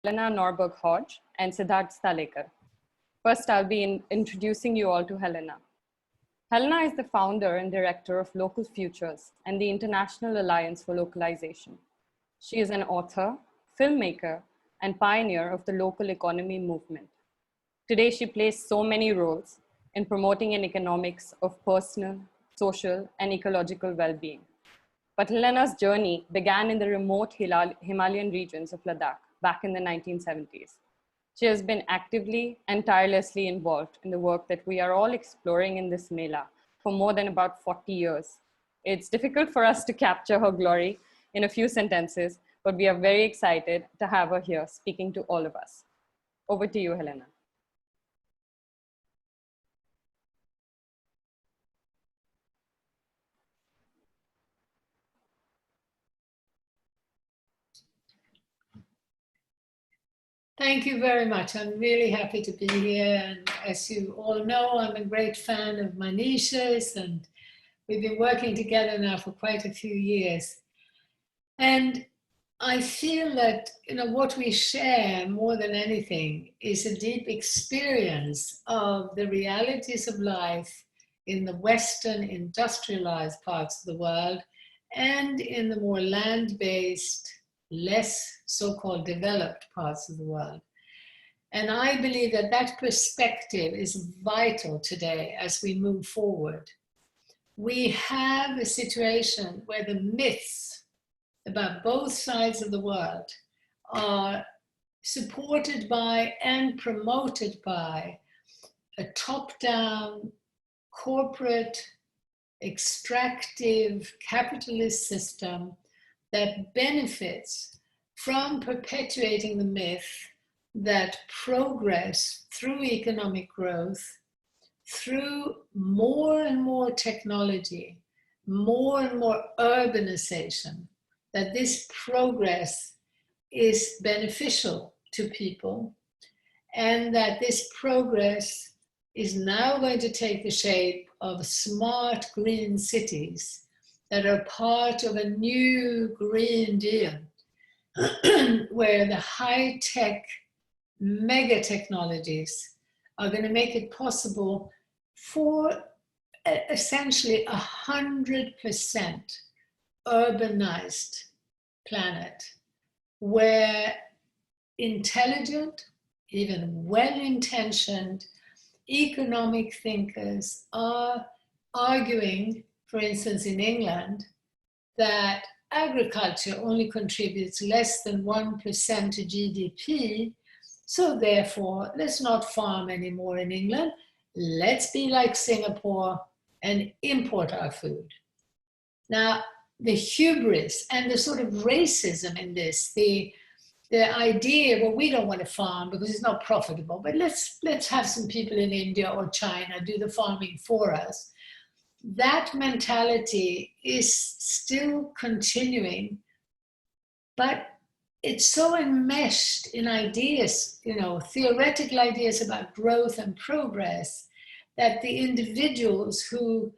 Helena Norberg-Hodge and Siddharth Stalekar. First, I'll be introducing you all to Helena. Helena is the founder and director of Local Futures and the International Alliance for Localization. She is an author, filmmaker, and pioneer of the local economy movement. Today, she plays so many roles in promoting an economics of personal, social, and ecological well-being. But Helena's journey began in the remote Himalayan regions of Ladakh back in the 1970s. She has been actively and tirelessly involved in the work that we are all exploring in this Mela for more than about 40 years. It's difficult for us to capture her glory in a few sentences, but we are very excited to have her here speaking to all of us. Over to you, Helena. Thank you very much. I'm really happy to be here. And as you all know, I'm a great fan of Manisha's, and we've been working together now for quite a few years. And I feel that what we share more than anything is a deep experience of the realities of life in the Western industrialized parts of the world and in the more land-based, less so-called developed parts of the world. And I believe that that perspective is vital today as we move forward. We have a situation where the myths about both sides of the world are supported by and promoted by a top-down, corporate, extractive, capitalist system that benefits from perpetuating the myth that progress through economic growth, through more and more technology, more and more urbanization, that this progress is beneficial to people, and that this progress is now going to take the shape of smart green cities that are part of a new Green Deal, where the high-tech mega technologies are going to make it possible for essentially 100% urbanized planet, where intelligent, even well-intentioned economic thinkers are arguing, for instance, in England, that agriculture only contributes less than 1% to GDP. So therefore, let's not farm anymore in England. Let's be like Singapore and import our food. Now, the hubris and the sort of racism in this, the idea, well, we don't want to farm because it's not profitable, but let's have some people in India or China do the farming for us. That mentality is still continuing, but it's so enmeshed in ideas, theoretical ideas about growth and progress, that the individuals who,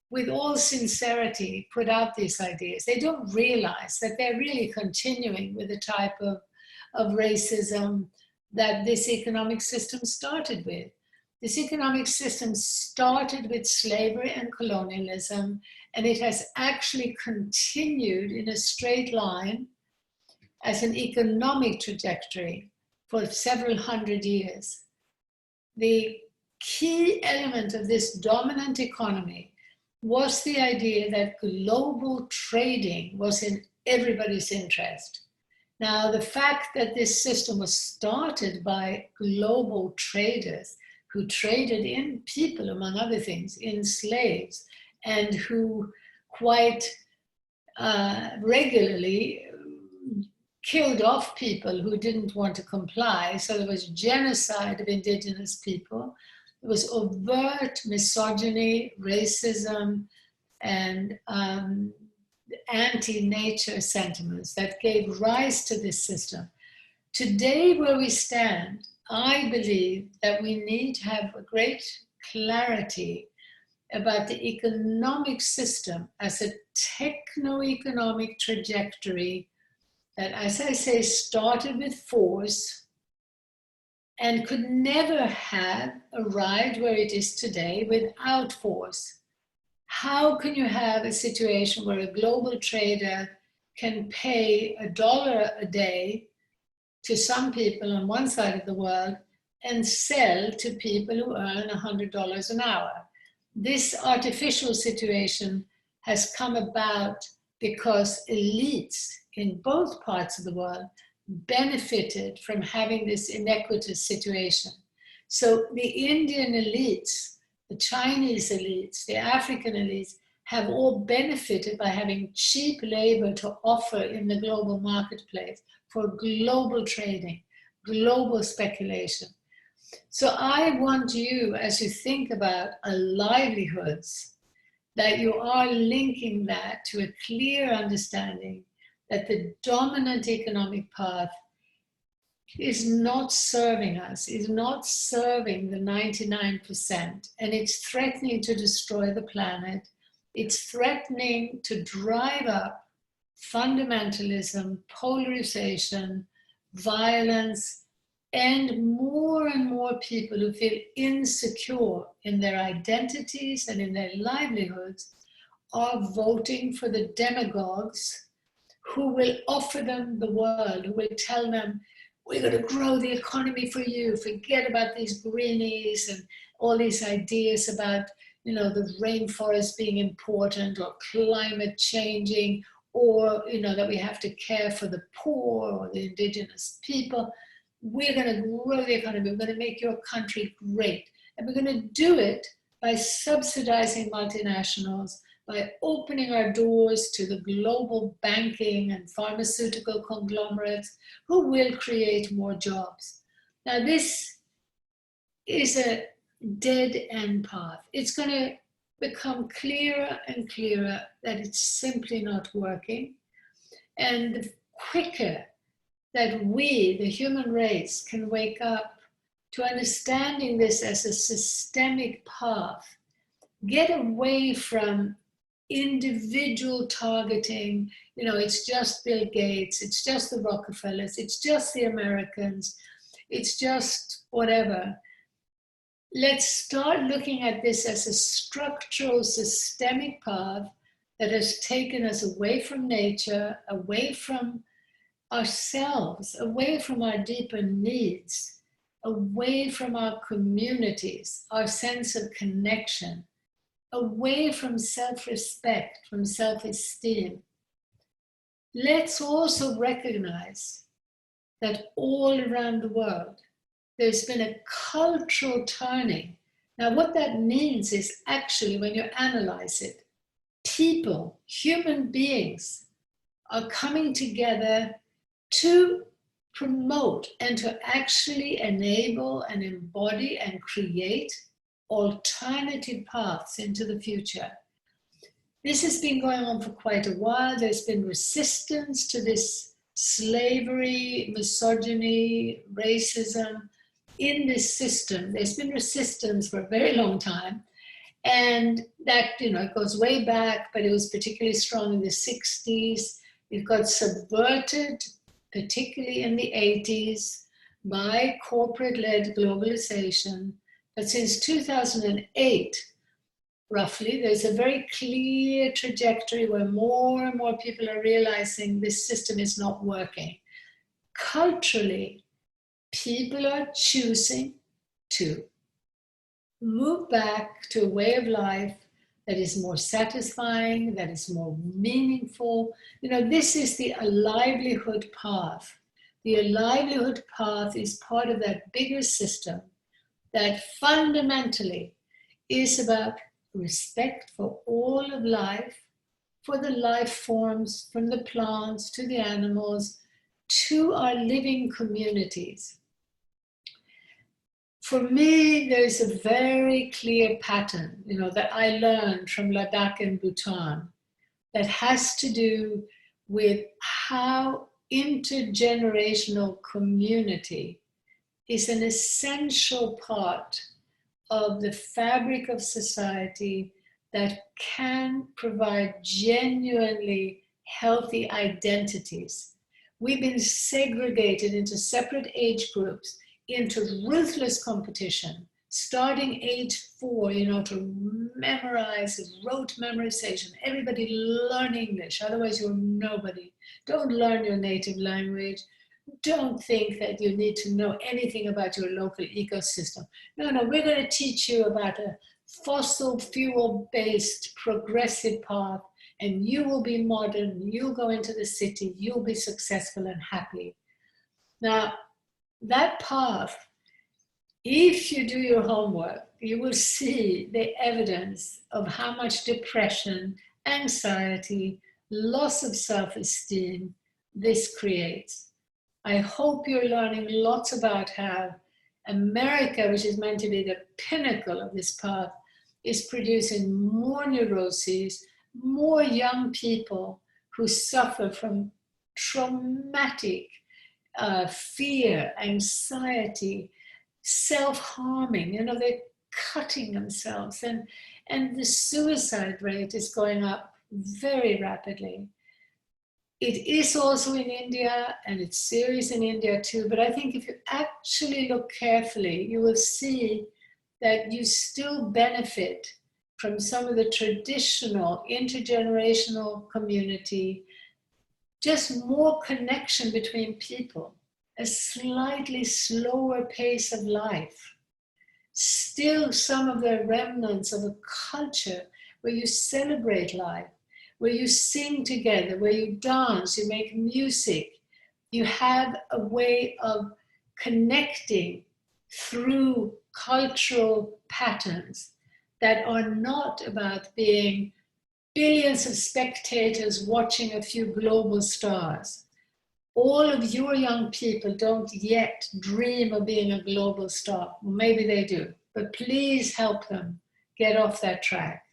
with all sincerity, put out these ideas, they don't realize that they're really continuing with the type of racism that this economic system started with. This economic system started with slavery and colonialism, and it has actually continued in a straight line as an economic trajectory for several hundred years. The key element of this dominant economy was the idea that global trading was in everybody's interest. Now, the fact that this system was started by global traders who traded in people, among other things, in slaves, and who quite regularly killed off people who didn't want to comply. So there was genocide of indigenous people. There was overt misogyny, racism, and anti-nature sentiments that gave rise to this system. Today, where we stand, I believe that we need to have a great clarity about the economic system as a techno-economic trajectory that, as I say, started with force and could never have arrived where it is today without force. How can you have a situation where a global trader can pay $1 a day to some people on one side of the world and sell to people who earn $100 an hour? This artificial situation has come about because elites in both parts of the world benefited from having this inequitous situation. So the Indian elites, the Chinese elites, the African elites have all benefited by having cheap labor to offer in the global marketplace for global trading, global speculation. So I want you, as you think about livelihoods, that you are linking that to a clear understanding that the dominant economic path is not serving us, is not serving the 99%, and it's threatening to destroy the planet. It's threatening to drive up fundamentalism, polarization, violence, and more people who feel insecure in their identities and in their livelihoods are voting for the demagogues who will offer them the world, who will tell them, we're going to grow the economy for you, forget about these greenies and all these ideas about, the rainforest being important or climate changing, or, that we have to care for the poor or the indigenous people. We're going to grow the economy. We're going to make your country great. And we're going to do it by subsidizing multinationals, by opening our doors to the global banking and pharmaceutical conglomerates who will create more jobs. Now, this is a dead-end path. It's going to become clearer and clearer that it's simply not working. And the quicker that we, the human race, can wake up to understanding this as a systemic path, get away from individual targeting, it's just Bill Gates, it's just the Rockefellers, it's just the Americans, it's just whatever. Let's start looking at this as a structural, systemic path that has taken us away from nature, away from ourselves, away from our deeper needs, away from our communities, our sense of connection, away from self-respect, from self-esteem. Let's also recognize that all around the world, there's been a cultural turning. Now, what that means is actually, when you analyze it, people, human beings, are coming together to promote and to actually enable and embody and create alternative paths into the future. This has been going on for quite a while. There's been resistance to this slavery, misogyny, racism in this system. There's been resistance for a very long time. And that, it goes way back, but it was particularly strong in the 60s. It got subverted, particularly in the 80s, by corporate-led globalization. But since 2008, roughly, there's a very clear trajectory where more and more people are realizing this system is not working. Culturally, people are choosing to move back to a way of life that is more satisfying, that is more meaningful. This is the livelihood path. The livelihood path is part of that bigger system that fundamentally is about respect for all of life, for the life forms, from the plants to the animals, to our living communities. For me, there's a very clear pattern, that I learned from Ladakh and Bhutan that has to do with how intergenerational community is an essential part of the fabric of society that can provide genuinely healthy identities We've been segregated into separate age groups, into ruthless competition, starting age 4, to memorize, rote memorization. Everybody learn English, otherwise you're nobody. Don't learn your native language. Don't think that you need to know anything about your local ecosystem. No, we're going to teach you about a fossil fuel-based progressive path, and you will be modern, you'll go into the city, you'll be successful and happy. Now, that path, if you do your homework, you will see the evidence of how much depression, anxiety, loss of self-esteem this creates. I hope you're learning lots about how America, which is meant to be the pinnacle of this path, is producing more neuroses, more young people who suffer from traumatic fear, anxiety, self-harming. They're cutting themselves, and the suicide rate is going up very rapidly. It is also in India, and it's serious in India too, but I think if you actually look carefully, you will see that you still benefit from some of the traditional intergenerational community, just more connection between people, a slightly slower pace of life, still some of the remnants of a culture where you celebrate life, where you sing together, where you dance, you make music. You have a way of connecting through cultural patterns that are not about being billions of spectators watching a few global stars. All of your young people don't yet dream of being a global star. Maybe they do, but please help them get off that track.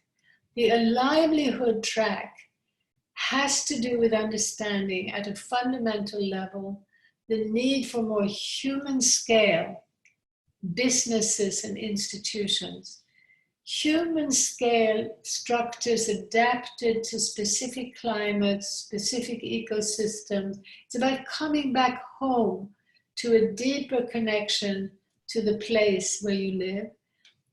The livelihood track has to do with understanding at a fundamental level the need for more human scale businesses and institutions. Human scale structures adapted to specific climates, specific ecosystems. It's about coming back home to a deeper connection to the place where you live.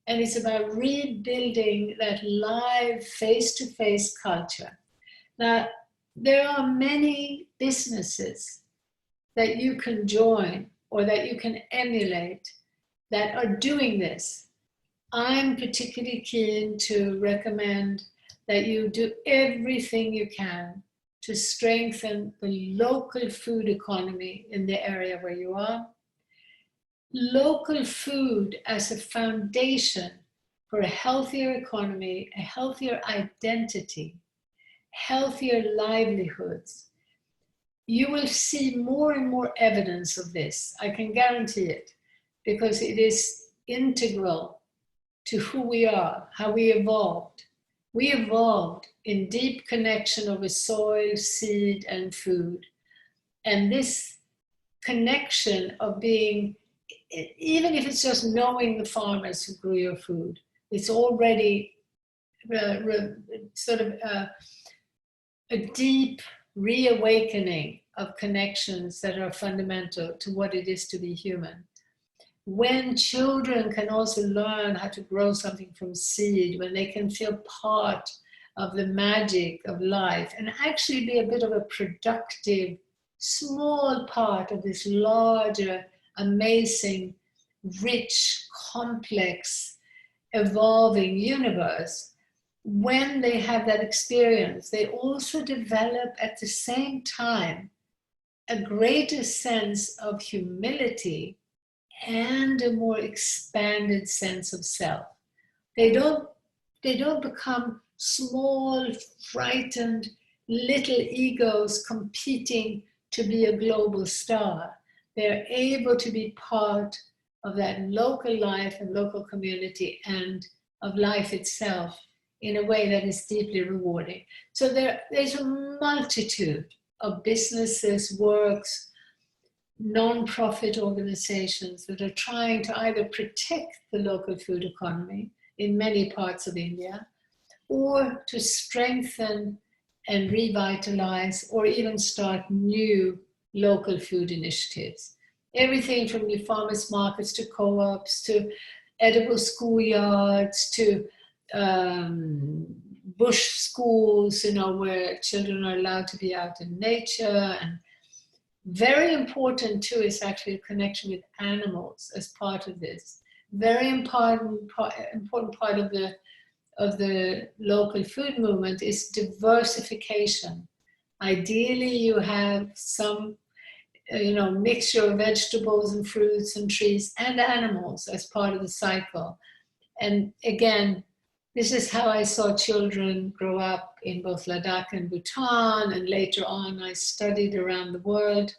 And it's about rebuilding that live face-to-face culture. Now, there are many businesses that you can join or that you can emulate that are doing this. I'm particularly keen to recommend that you do everything you can to strengthen the local food economy in the area where you are. Local food as a foundation for a healthier economy, a healthier identity, healthier livelihoods. You will see more and more evidence of this. I can guarantee it, because it is integral to who we are, how we evolved. We evolved in deep connection over soil, seed, and food. And this connection of being, even if it's just knowing the farmers who grew your food, it's already sort of a deep reawakening of connections that are fundamental to what it is to be human. When children can also learn how to grow something from seed, when they can feel part of the magic of life and actually be a bit of a productive, small part of this larger, amazing, rich, complex, evolving universe, when they have that experience, they also develop at the same time a greater sense of humility and a more expanded sense of self. They don't become small, frightened, little egos competing to be a global star. They're able to be part of that local life and local community and of life itself in a way that is deeply rewarding. So there's a multitude of businesses, works, non-profit organizations that are trying to either protect the local food economy in many parts of India, or to strengthen and revitalize, or even start new local food initiatives. Everything from the farmers markets to co-ops to edible schoolyards to bush schools, where children are allowed to be out in nature. And very important too is actually a connection with animals as part of this. Very important part of the local food movement is diversification. Ideally, you have some mixture of vegetables and fruits and trees and animals as part of the cycle. And again, this is how I saw children grow up in both Ladakh and Bhutan, and later on I studied around the world.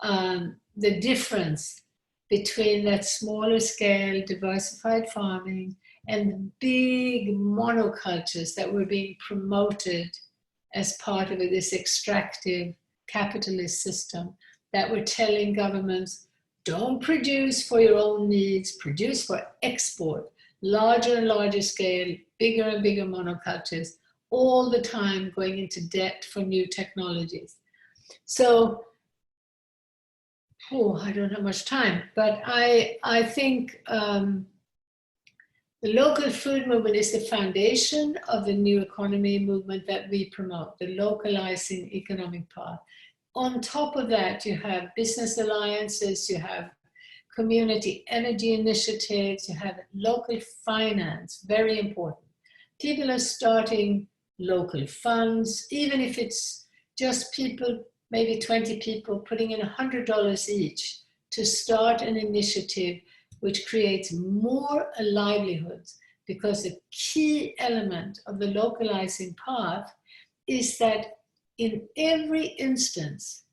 The difference between that smaller scale diversified farming and the big monocultures that were being promoted as part of this extractive capitalist system that were telling governments, don't produce for your own needs, produce for export, larger and larger scale, bigger and bigger monocultures, all the time going into debt for new technologies. So, I don't have much time, but I think the local food movement is the foundation of the new economy movement that we promote, the localizing economic path. On top of that, you have business alliances, you have community energy initiatives, you have local finance, very important. People are starting local funds, even if it's just people, maybe 20 people putting in $100 each to start an initiative which creates more livelihoods, because the key element of the localizing path is that in every instance,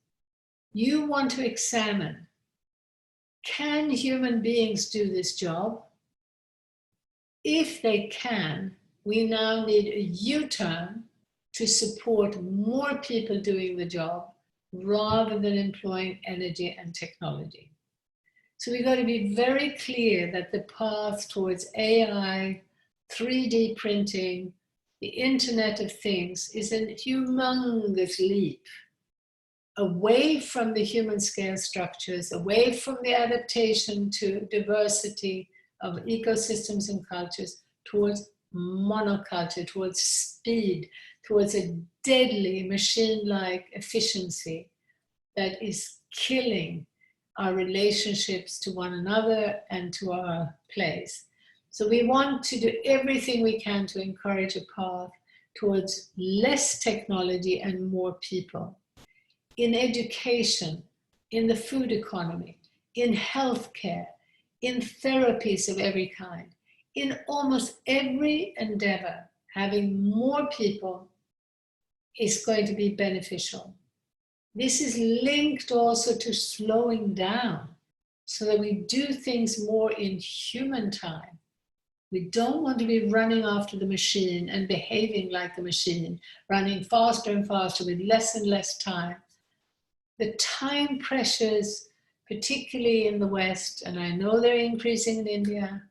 you want to examine, can human beings do this job? If they can, we now need a U-turn to support more people doing the job rather than employing energy and technology. So we've got to be very clear that the path towards AI, 3D printing, the Internet of Things is a humongous leap away from the human scale structures, away from the adaptation to diversity of ecosystems and cultures, towards monoculture, towards speed, towards a deadly machine-like efficiency that is killing our relationships to one another and to our place. So we want to do everything we can to encourage a path towards less technology and more people. In education, in the food economy, in healthcare, in therapies of every kind, in almost every endeavor, having more people is going to be beneficial. This is linked also to slowing down so that we do things more in human time. We don't want to be running after the machine and behaving like the machine, running faster and faster with less and less time. The time pressures, particularly in the West, and I know they're increasing in India,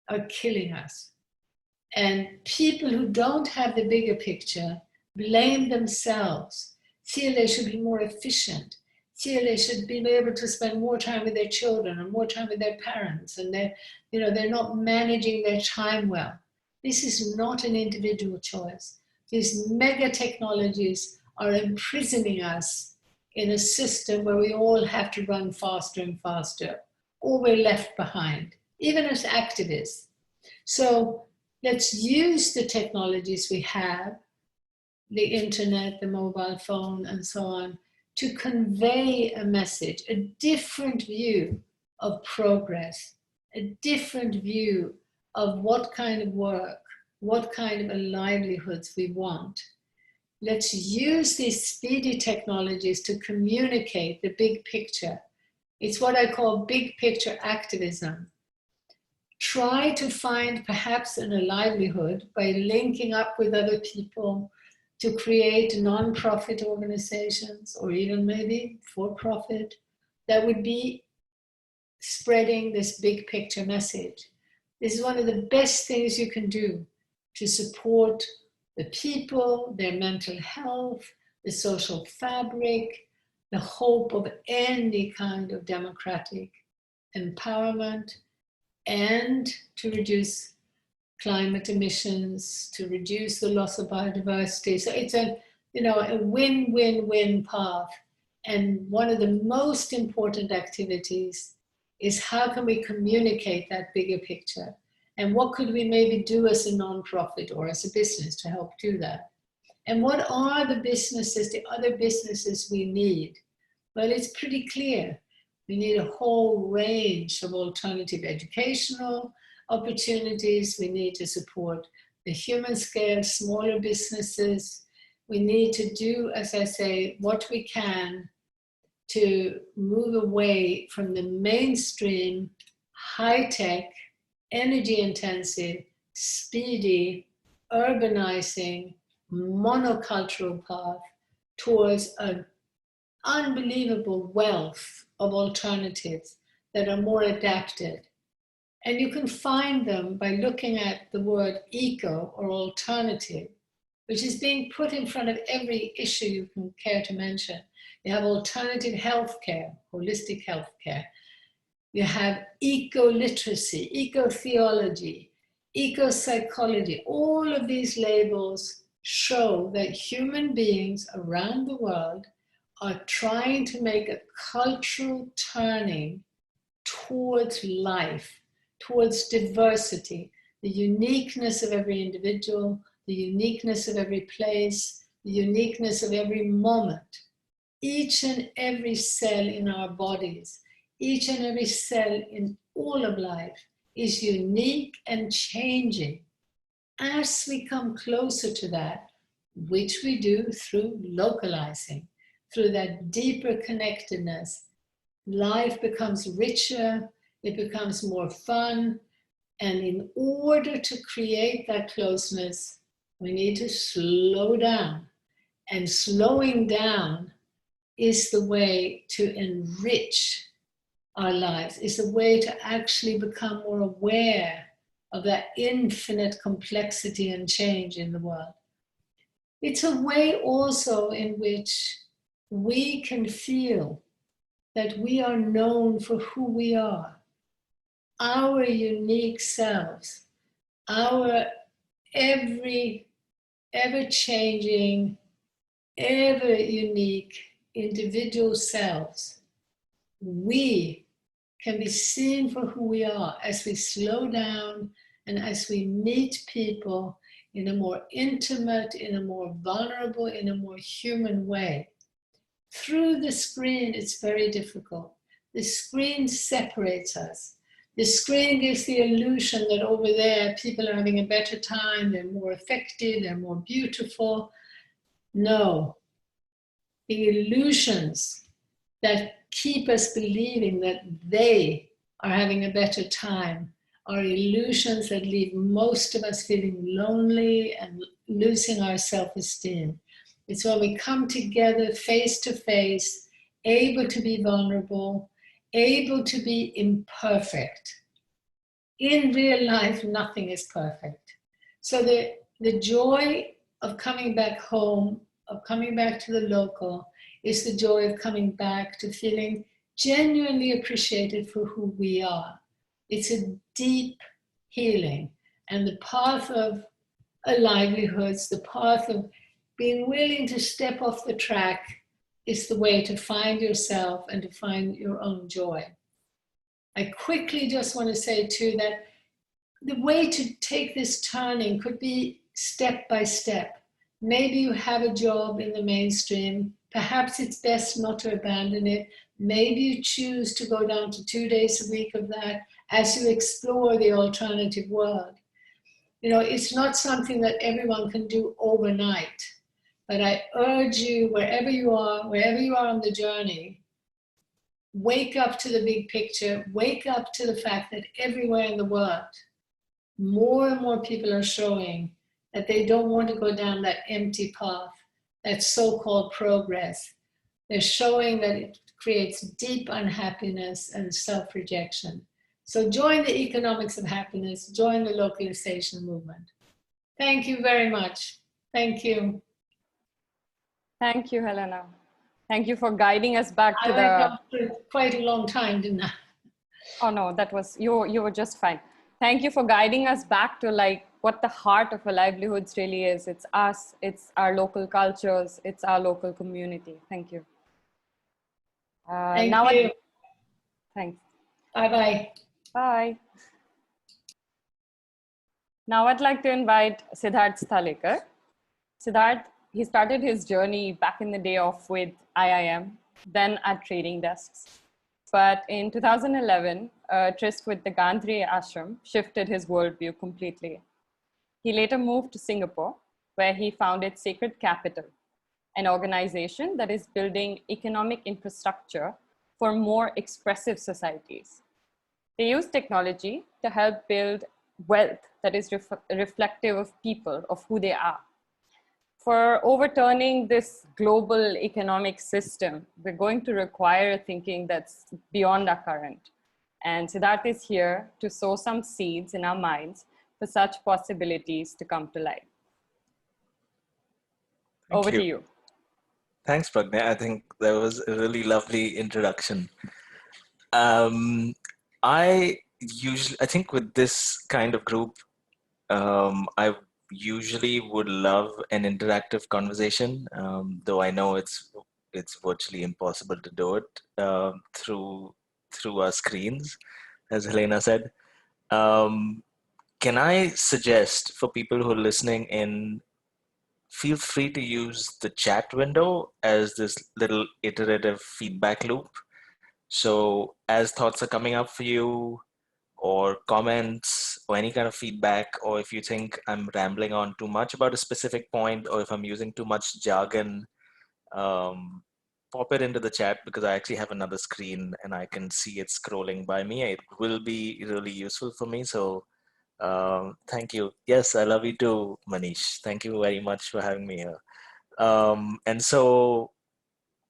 are killing us. And people who don't have the bigger picture blame themselves, feel they should be more efficient, feel they should be able to spend more time with their children and more time with their parents, and they're not managing their time well. This is not an individual choice. These mega technologies are imprisoning us in a system where we all have to run faster and faster, or we're left behind, even as activists. So let's use the technologies we have, the internet, the mobile phone, and so on, to convey a message, a different view of progress, a different view of what kind of work, what kind of livelihoods we want. Let's use these speedy technologies to communicate the big picture. It's what I call big picture activism. Try to find perhaps a livelihood by linking up with other people to create non-profit organizations, or even maybe for-profit, that would be spreading this big picture message. This is one of the best things you can do to support the people, their mental health, the social fabric, the hope of any kind of democratic empowerment, and to reduce climate emissions, to reduce the loss of biodiversity. So it's a win-win-win path. And one of the most important activities is how can we communicate that bigger picture? And what could we maybe do as a nonprofit or as a business to help do that? And what are the businesses, the other businesses we need? Well, it's pretty clear. We need a whole range of alternative educational opportunities. We need to support the human scale, smaller businesses. We need to do, as I say, what we can to move away from the mainstream, high-tech, energy-intensive, speedy, urbanizing, monocultural path towards an unbelievable wealth of alternatives that are more adapted. And you can find them by looking at the word eco or alternative, which is being put in front of every issue you can care to mention. You have alternative healthcare, holistic healthcare. You have eco-literacy, eco-theology, eco-psychology. All of these labels show that human beings around the world are trying to make a cultural turning towards life, towards diversity, the uniqueness of every individual, the uniqueness of every place, the uniqueness of every moment. Each and every cell in our bodies, each and every cell in all of life is unique and changing. As we come closer to that, which we do through localizing, through that deeper connectedness, life becomes richer, it becomes more fun, and in order to create that closeness, we need to slow down. And slowing down is the way to enrich our lives, is the way to actually become more aware of that infinite complexity and change in the world. It's a way also in which we can feel that we are known for who we are, our unique selves, our ever-changing, ever-unique individual selves. We can be seen for who we are as we slow down and as we meet people in a more intimate, in a more vulnerable, in a more human way. Through the screen, it's very difficult. The screen separates us. The screen gives the illusion that over there, people are having a better time, they're more effective, they're more beautiful. No. The illusions that keep us believing that they are having a better time are illusions that leave most of us feeling lonely and losing our self-esteem. It's when we come together face to face, able to be vulnerable, able to be imperfect. In real life, nothing is perfect. So the joy of coming back home, of coming back to the local, is the joy of coming back to feeling genuinely appreciated for who we are. It's a deep healing, and the path of a livelihood, the path of being willing to step off the track is the way to find yourself and to find your own joy. I quickly just want to say too that the way to take this turning could be step by step. Maybe you have a job in the mainstream. Perhaps it's best not to abandon it. Maybe you choose to go down to 2 days a week of that as you explore the alternative world. You know, it's not something that everyone can do overnight, but I urge you, wherever you are on the journey, wake up to the big picture, wake up to the fact that everywhere in the world, more and more people are showing that they don't want to go down that empty path, that so-called progress. They're showing that it creates deep unhappiness and self-rejection. So join the economics of happiness, join the localization movement. Thank you very much. Thank you. Thank you, Helena. Thank you for guiding us back to I went the. on for quite a long time, didn't I? Oh no, that was you. You were just fine. Thank you for guiding us back to like what the heart of a livelihoods really is. It's us. It's our local cultures. It's our local community. Thank you. Thank Now, you. thanks. Bye-bye. Bye. Now I'd like to invite Siddharth Stalekar. Siddharth, he started his journey back in the day off with IIM, then at trading desks. But in 2011, a tryst with the Gandhi ashram shifted his worldview completely. He later moved to Singapore, where he founded Sacred Capital, an organization that is building economic infrastructure for more expressive societies. They use technology to help build wealth that is reflective of people, of who they are. For overturning this global economic system, we're going to require thinking that's beyond our current. And Siddharth is here to sow some seeds in our minds for such possibilities to come to life. Thank Over you. to you. Thanks, Pragna. I think that was a really lovely introduction. I think with this kind of group, I usually would love an interactive conversation, though I know it's virtually impossible to do it through our screens, as Helena said. Can I suggest for people who are listening in, feel free to use the chat window as this little iterative feedback loop. So as thoughts are coming up for you, or comments, or any kind of feedback, or if you think I'm rambling on too much about a specific point, or if I'm using too much jargon, pop it into the chat, because I actually have another screen and I can see it scrolling by me. It will be really useful for me. So thank you. Yes, I love you too, Manish. Thank you very much for having me here. And so,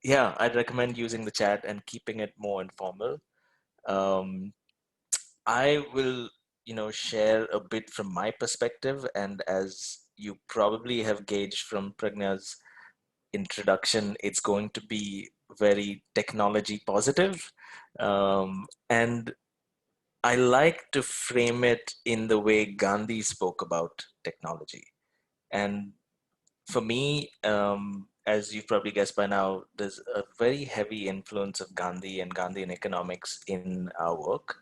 yeah, I'd recommend using the chat and keeping it more informal. Um, I will, share a bit from my perspective, and as you probably have gauged from Pragna's introduction, it's going to be very technology positive. And I like to frame it in the way Gandhi spoke about technology. And for me, as you've probably guessed by now, there's a very heavy influence of Gandhi and Gandhian economics in our work.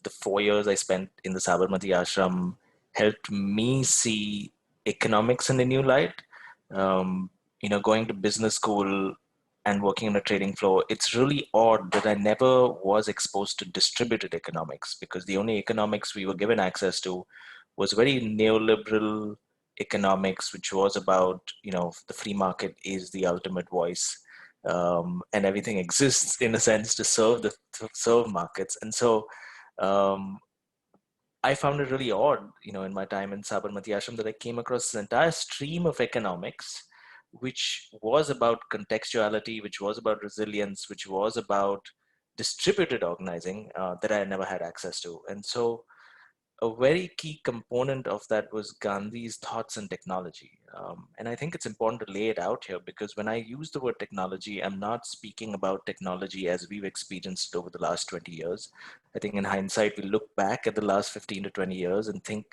The 4 years I spent in the Sabarmati ashram helped me see economics in a new light. Going to business school and working on a trading floor, it's really odd that I never was exposed to distributed economics, because the only economics we were given access to was very neoliberal economics, which was about, the free market is the ultimate voice, and everything exists in a sense to serve markets. And so um, I found it really odd, in my time in Sabarmati Ashram, that I came across this entire stream of economics, which was about contextuality, which was about resilience, which was about distributed organizing, that I never had access to. And so a very key component of that was Gandhi's thoughts on technology. And I think it's important to lay it out here, because when I use the word technology, I'm not speaking about technology as we've experienced over the last 20 years. I think in hindsight, we look back at the last 15 to 20 years and think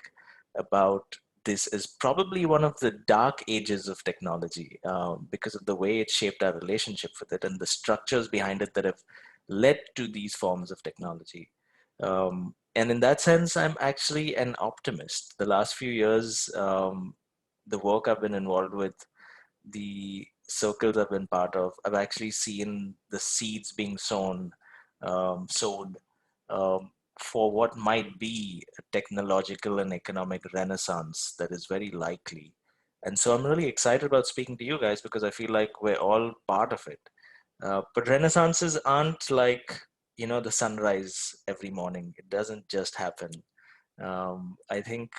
about this as probably one of the dark ages of technology, because of the way it shaped our relationship with it and the structures behind it that have led to these forms of technology. And in that sense, I'm actually an optimist. The last few years, the work I've been involved with, the circles I've been part of, I've actually seen the seeds being sowed for what might be a technological and economic renaissance that is very likely. And so I'm really excited about speaking to you guys, because I feel like we're all part of it. But renaissances aren't like, the sunrise every morning. It doesn't just happen. I think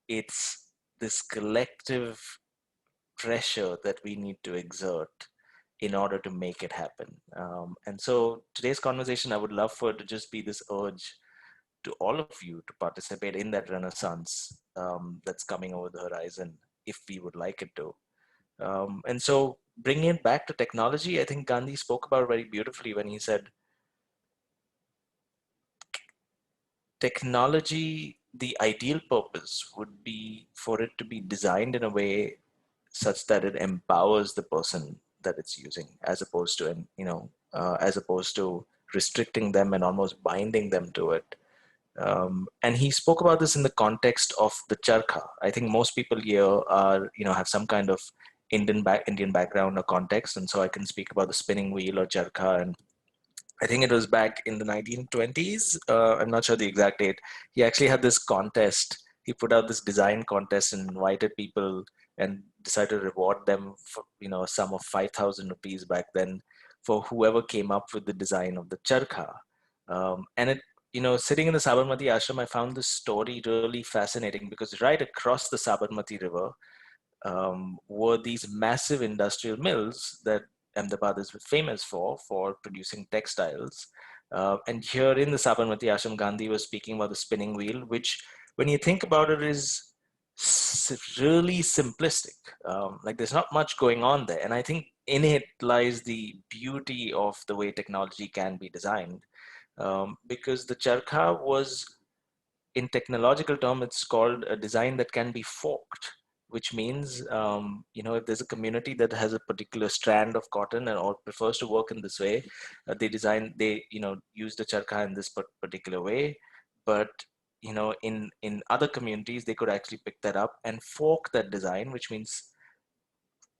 it's this collective pressure that we need to exert in order to make it happen. And so today's conversation, I would love for it to just be this urge to all of you to participate in that renaissance that's coming over the horizon, if we would like it to. And so bringing it back to technology, I think Gandhi spoke about it very beautifully when he said, technology, the ideal purpose would be for it to be designed in a way such that it empowers the person that it's using, as opposed to, as opposed to restricting them and almost binding them to it. And he spoke about this in the context of the charkha. I think most people here are, have some kind of Indian background or context, and so I can speak about the spinning wheel or charkha. And I think it was back in the 1920s. I'm not sure the exact date. He actually had this contest. He put out this design contest and invited people and decided to reward them for, a sum of 5,000 rupees back then for whoever came up with the design of the charkha. And it, sitting in the Sabarmati ashram, I found this story really fascinating because right across the Sabarmati river, were these massive industrial mills that Ahmedabad is famous for producing textiles. And here in the Sabarmati Ashram, Gandhi was speaking about the spinning wheel, which, when you think about it, is really simplistic. Like there's not much going on there. And I think in it lies the beauty of the way technology can be designed. Because the charkha was, in technological term, it's called a design that can be forked, which means, if there's a community that has a particular strand of cotton or prefers to work in this way, they use the charkha in this particular way. But, in other communities, they could actually pick that up and fork that design, which means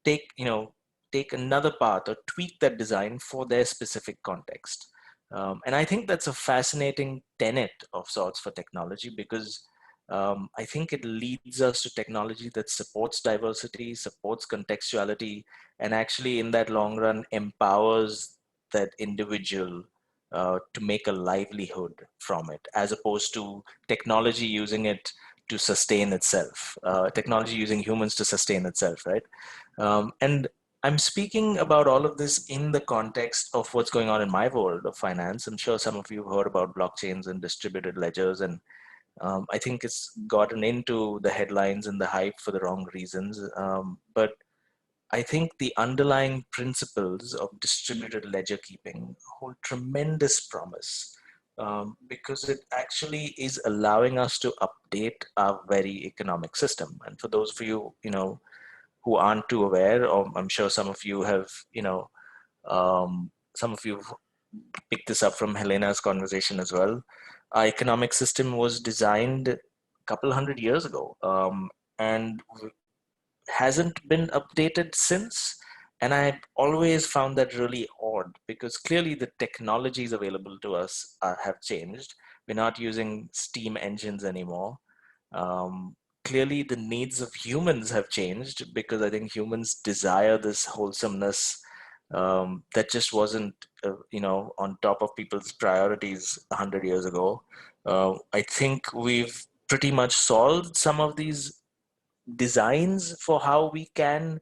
take you know take another path or tweak that design for their specific context. And I think that's a fascinating tenet of sorts for technology, because I think it leads us to technology that supports diversity, supports contextuality, and actually in that long run empowers that individual to make a livelihood from it, as opposed to technology using it to sustain itself, technology using humans to sustain itself, right? And I'm speaking about all of this in the context of what's going on in my world of finance. I'm sure some of you have heard about blockchains and distributed ledgers, and I think it's gotten into the headlines and the hype for the wrong reasons. But I think the underlying principles of distributed ledger keeping hold tremendous promise, because it actually is allowing us to update our very economic system. And for those of you, who aren't too aware, or I'm sure some of you have, some of you picked this up from Helena's conversation as well. Our economic system was designed a couple hundred years ago, and hasn't been updated since. And I always found that really odd, because clearly the technologies available to us have changed. We're not using steam engines anymore. Clearly the needs of humans have changed, because I think humans desire this wholesomeness that just wasn't, on top of people's priorities 100 years ago. I think we've pretty much solved some of these designs for how we can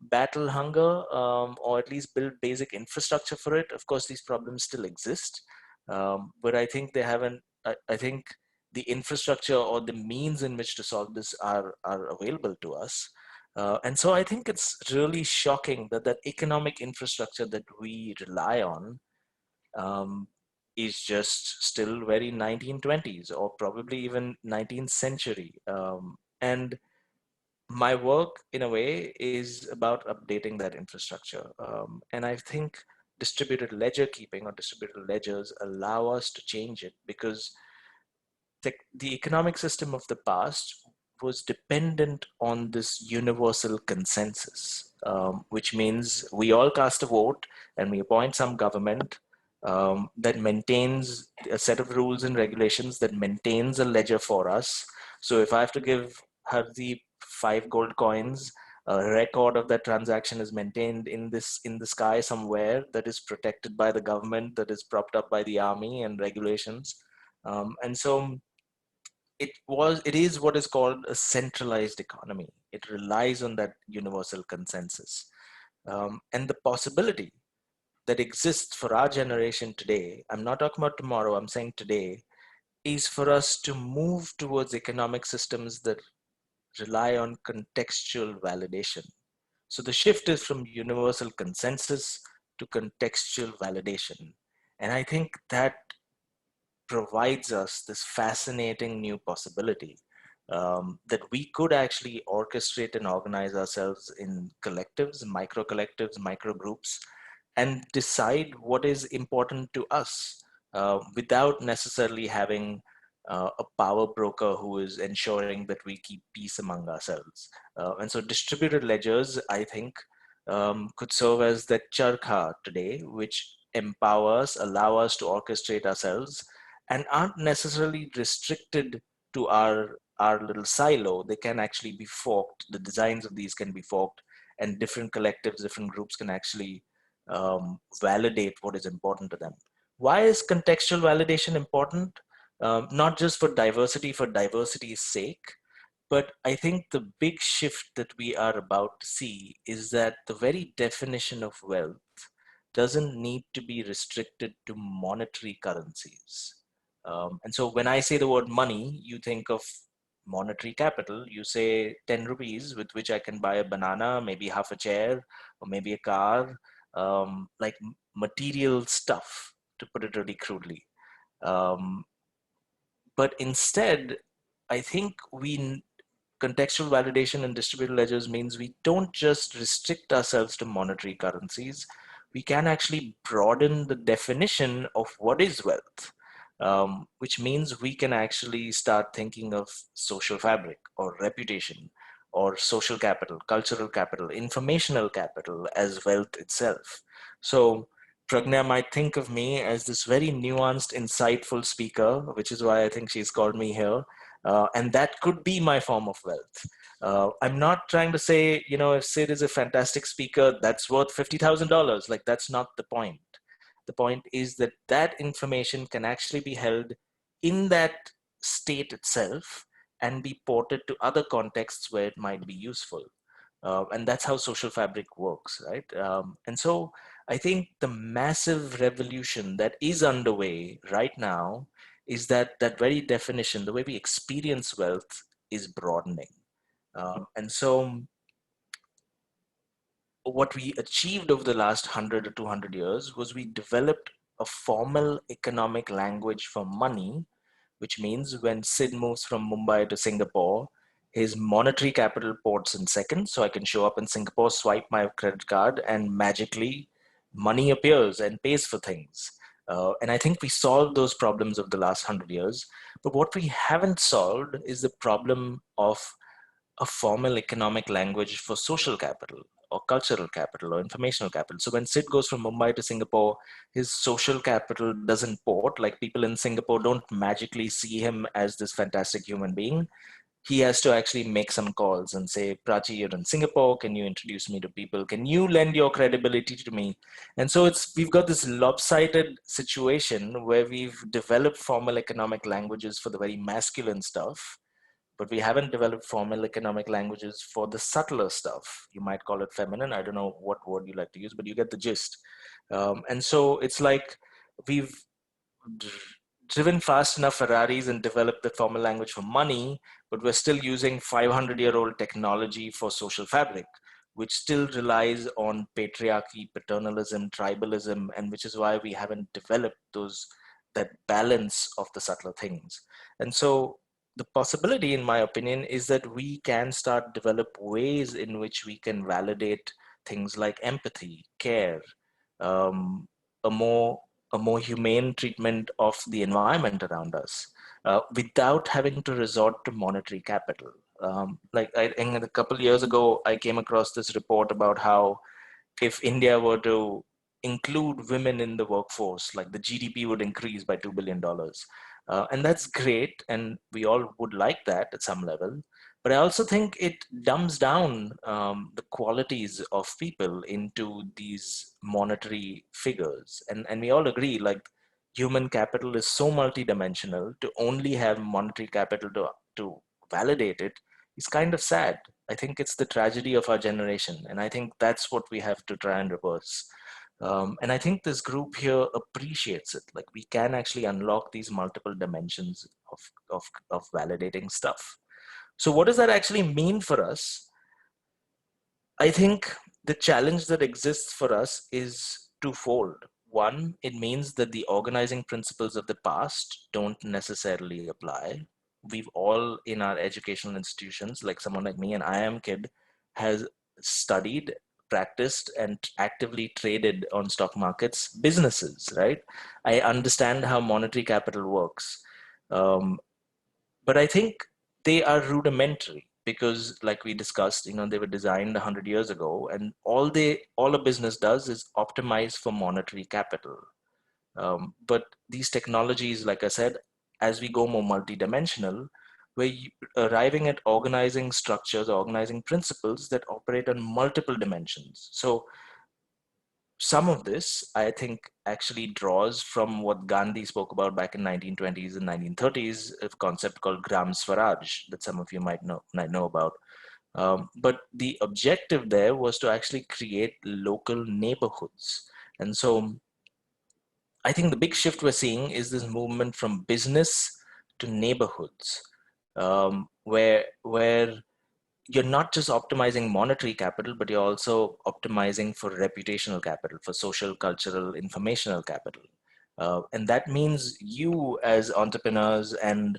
battle hunger, or at least build basic infrastructure for it. Of course, these problems still exist, but I think they haven't. I think the infrastructure or the means in which to solve this are available to us. And so I think it's really shocking that that economic infrastructure that we rely on um, is just still very 1920s or probably even 19th century. And my work, in a way, is about updating that infrastructure. And I think distributed ledger keeping or distributed ledgers allow us to change it, because the economic system of the past was dependent on this universal consensus, which means we all cast a vote and we appoint some government that maintains a set of rules and regulations, that maintains a ledger for us. So if I have to give Hardeep 5 gold coins, a record of that transaction is maintained in the sky somewhere, that is protected by the government, that is propped up by the army and regulations. And so it is what is called a centralized economy. It relies on that universal consensus, and the possibility that exists for our generation today, I'm not talking about tomorrow, I'm saying today, is for us to move towards economic systems that rely on contextual validation. So the shift is from universal consensus to contextual validation. And I think that provides us this fascinating new possibility, that we could actually orchestrate and organize ourselves in collectives, micro groups, and decide what is important to us, without necessarily having a power broker who is ensuring that we keep peace among ourselves. And so distributed ledgers, I think, could serve as that charkha today, which empower us, allow us to orchestrate ourselves, and aren't necessarily restricted to our little silo. They can actually be forked. The designs of these can be forked, and different collectives, different groups can actually validate what is important to them. Why is contextual validation important? Not just for diversity's sake, but I think the big shift that we are about to see is that the very definition of wealth doesn't need to be restricted to monetary currencies. And so when I say the word money, you think of monetary capital. You say 10 rupees, with which I can buy a banana, maybe half a chair, or maybe a car, like material stuff, to put it really crudely. Um, but instead, I think contextual validation and distributed ledgers means we don't just restrict ourselves to monetary currencies. We can actually broaden the definition of what is wealth, which means we can actually start thinking of social fabric or reputation or social capital, cultural capital, informational capital as wealth itself. So Pragna might think of me as this very nuanced, insightful speaker, which is why I think she's called me here. And that could be my form of wealth. I'm not trying to say, if Sid is a fantastic speaker, that's worth $50,000. Like, that's not the point. The point is that that information can actually be held in that state itself and be ported to other contexts where it might be useful. And that's how social fabric works, right? And so I think the massive revolution that is underway right now is that that very definition, the way we experience wealth, is broadening. And so what we achieved over the last 100 or 200 years was we developed a formal economic language for money, which means when Sid moves from Mumbai to Singapore, his monetary capital ports in seconds. So I can show up in Singapore, swipe my credit card, and magically money appears and pays for things. And I think we solved those problems of the last 100 years. But what we haven't solved is the problem of a formal economic language for social capital or cultural capital or informational capital. So when Sid goes from Mumbai to Singapore, his social capital doesn't port. Like, people in Singapore don't magically see him as this fantastic human being. He has to actually make some calls and say, Prachi, you're in Singapore. Can you introduce me to people? Can you lend your credibility to me? And so we've got this lopsided situation where we've developed formal economic languages for the very masculine stuff, but we haven't developed formal economic languages for the subtler stuff. You might call it feminine. I don't know what word you like to use, but you get the gist. And so it's like we've driven fast enough Ferraris and developed the formal language for money, but we're still using 500-year-old technology for social fabric, which still relies on patriarchy, paternalism, tribalism, and which is why we haven't developed that balance of the subtler things. And so the possibility, in my opinion, is that we can start develop ways in which we can validate things like empathy, care, um, a more a more humane treatment of the environment around us, without having to resort to monetary capital. And a couple of years ago, I came across this report about how if India were to include women in the workforce, like, the GDP would increase by $2 billion. And that's great. And we all would like that at some level. But I also think it dumbs down the qualities of people into these monetary figures. And we all agree, like, human capital is so multidimensional. To only have monetary capital to validate it is kind of sad. I think it's the tragedy of our generation. And I think that's what we have to try and reverse. And I think this group here appreciates it. Like, we can actually unlock these multiple dimensions of validating stuff. So what does that actually mean for us? I think the challenge that exists for us is twofold. One, it means that the organizing principles of the past don't necessarily apply. We've all in our educational institutions, like someone like me, an IIM kid, has studied, practiced, and actively traded on stock markets businesses, right? I understand how monetary capital works. Um, but I think they are rudimentary because, like we discussed, they were designed 100 years ago, and all a business does is optimize for monetary capital. But these technologies, like I said, as we go more multidimensional, we're arriving at organizing structures, organizing principles that operate on multiple dimensions. So some of this, I think, actually draws from what Gandhi spoke about back in 1920s and 1930s, a concept called Gram Swaraj that some of you might know about. But the objective there was to actually create local neighborhoods. And so I think the big shift we're seeing is this movement from business to neighborhoods, where you're not just optimizing monetary capital, but you're also optimizing for reputational capital, for social, cultural, informational capital. And that means you, as entrepreneurs and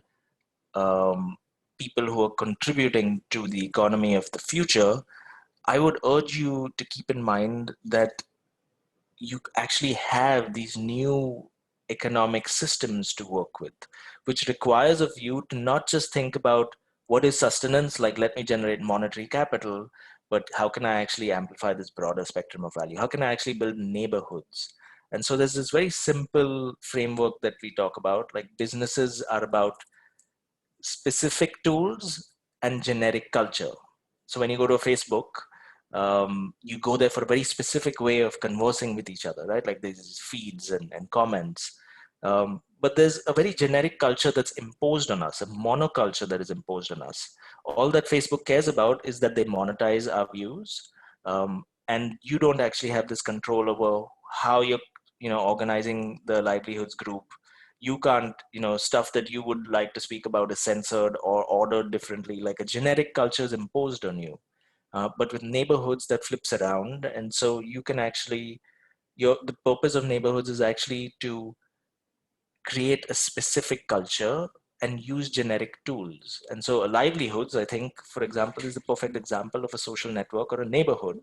people who are contributing to the economy of the future, I would urge you to keep in mind that you actually have these new economic systems to work with, which requires of you to not just think about what is sustenance, like let me generate monetary capital, but how can I actually amplify this broader spectrum of value? How can I actually build neighborhoods? And so there's this very simple framework that we talk about, like businesses are about specific tools and generic culture. So when you go to Facebook, you go there for a very specific way of conversing with each other, right? Like there's feeds and comments. But there's a very generic culture that's imposed on us, a monoculture that is imposed on us. All that Facebook cares about is that they monetize our views, and you don't actually have this control over how you're, organizing the livelihoods group. You can't, stuff that you would like to speak about is censored or ordered differently. Like a generic culture is imposed on you. But with neighborhoods, that flips around, and so you can actually, the purpose of neighborhoods is actually to create a specific culture and use generic tools. And so livelihoods, I think, for example, is the perfect example of a social network or a neighborhood,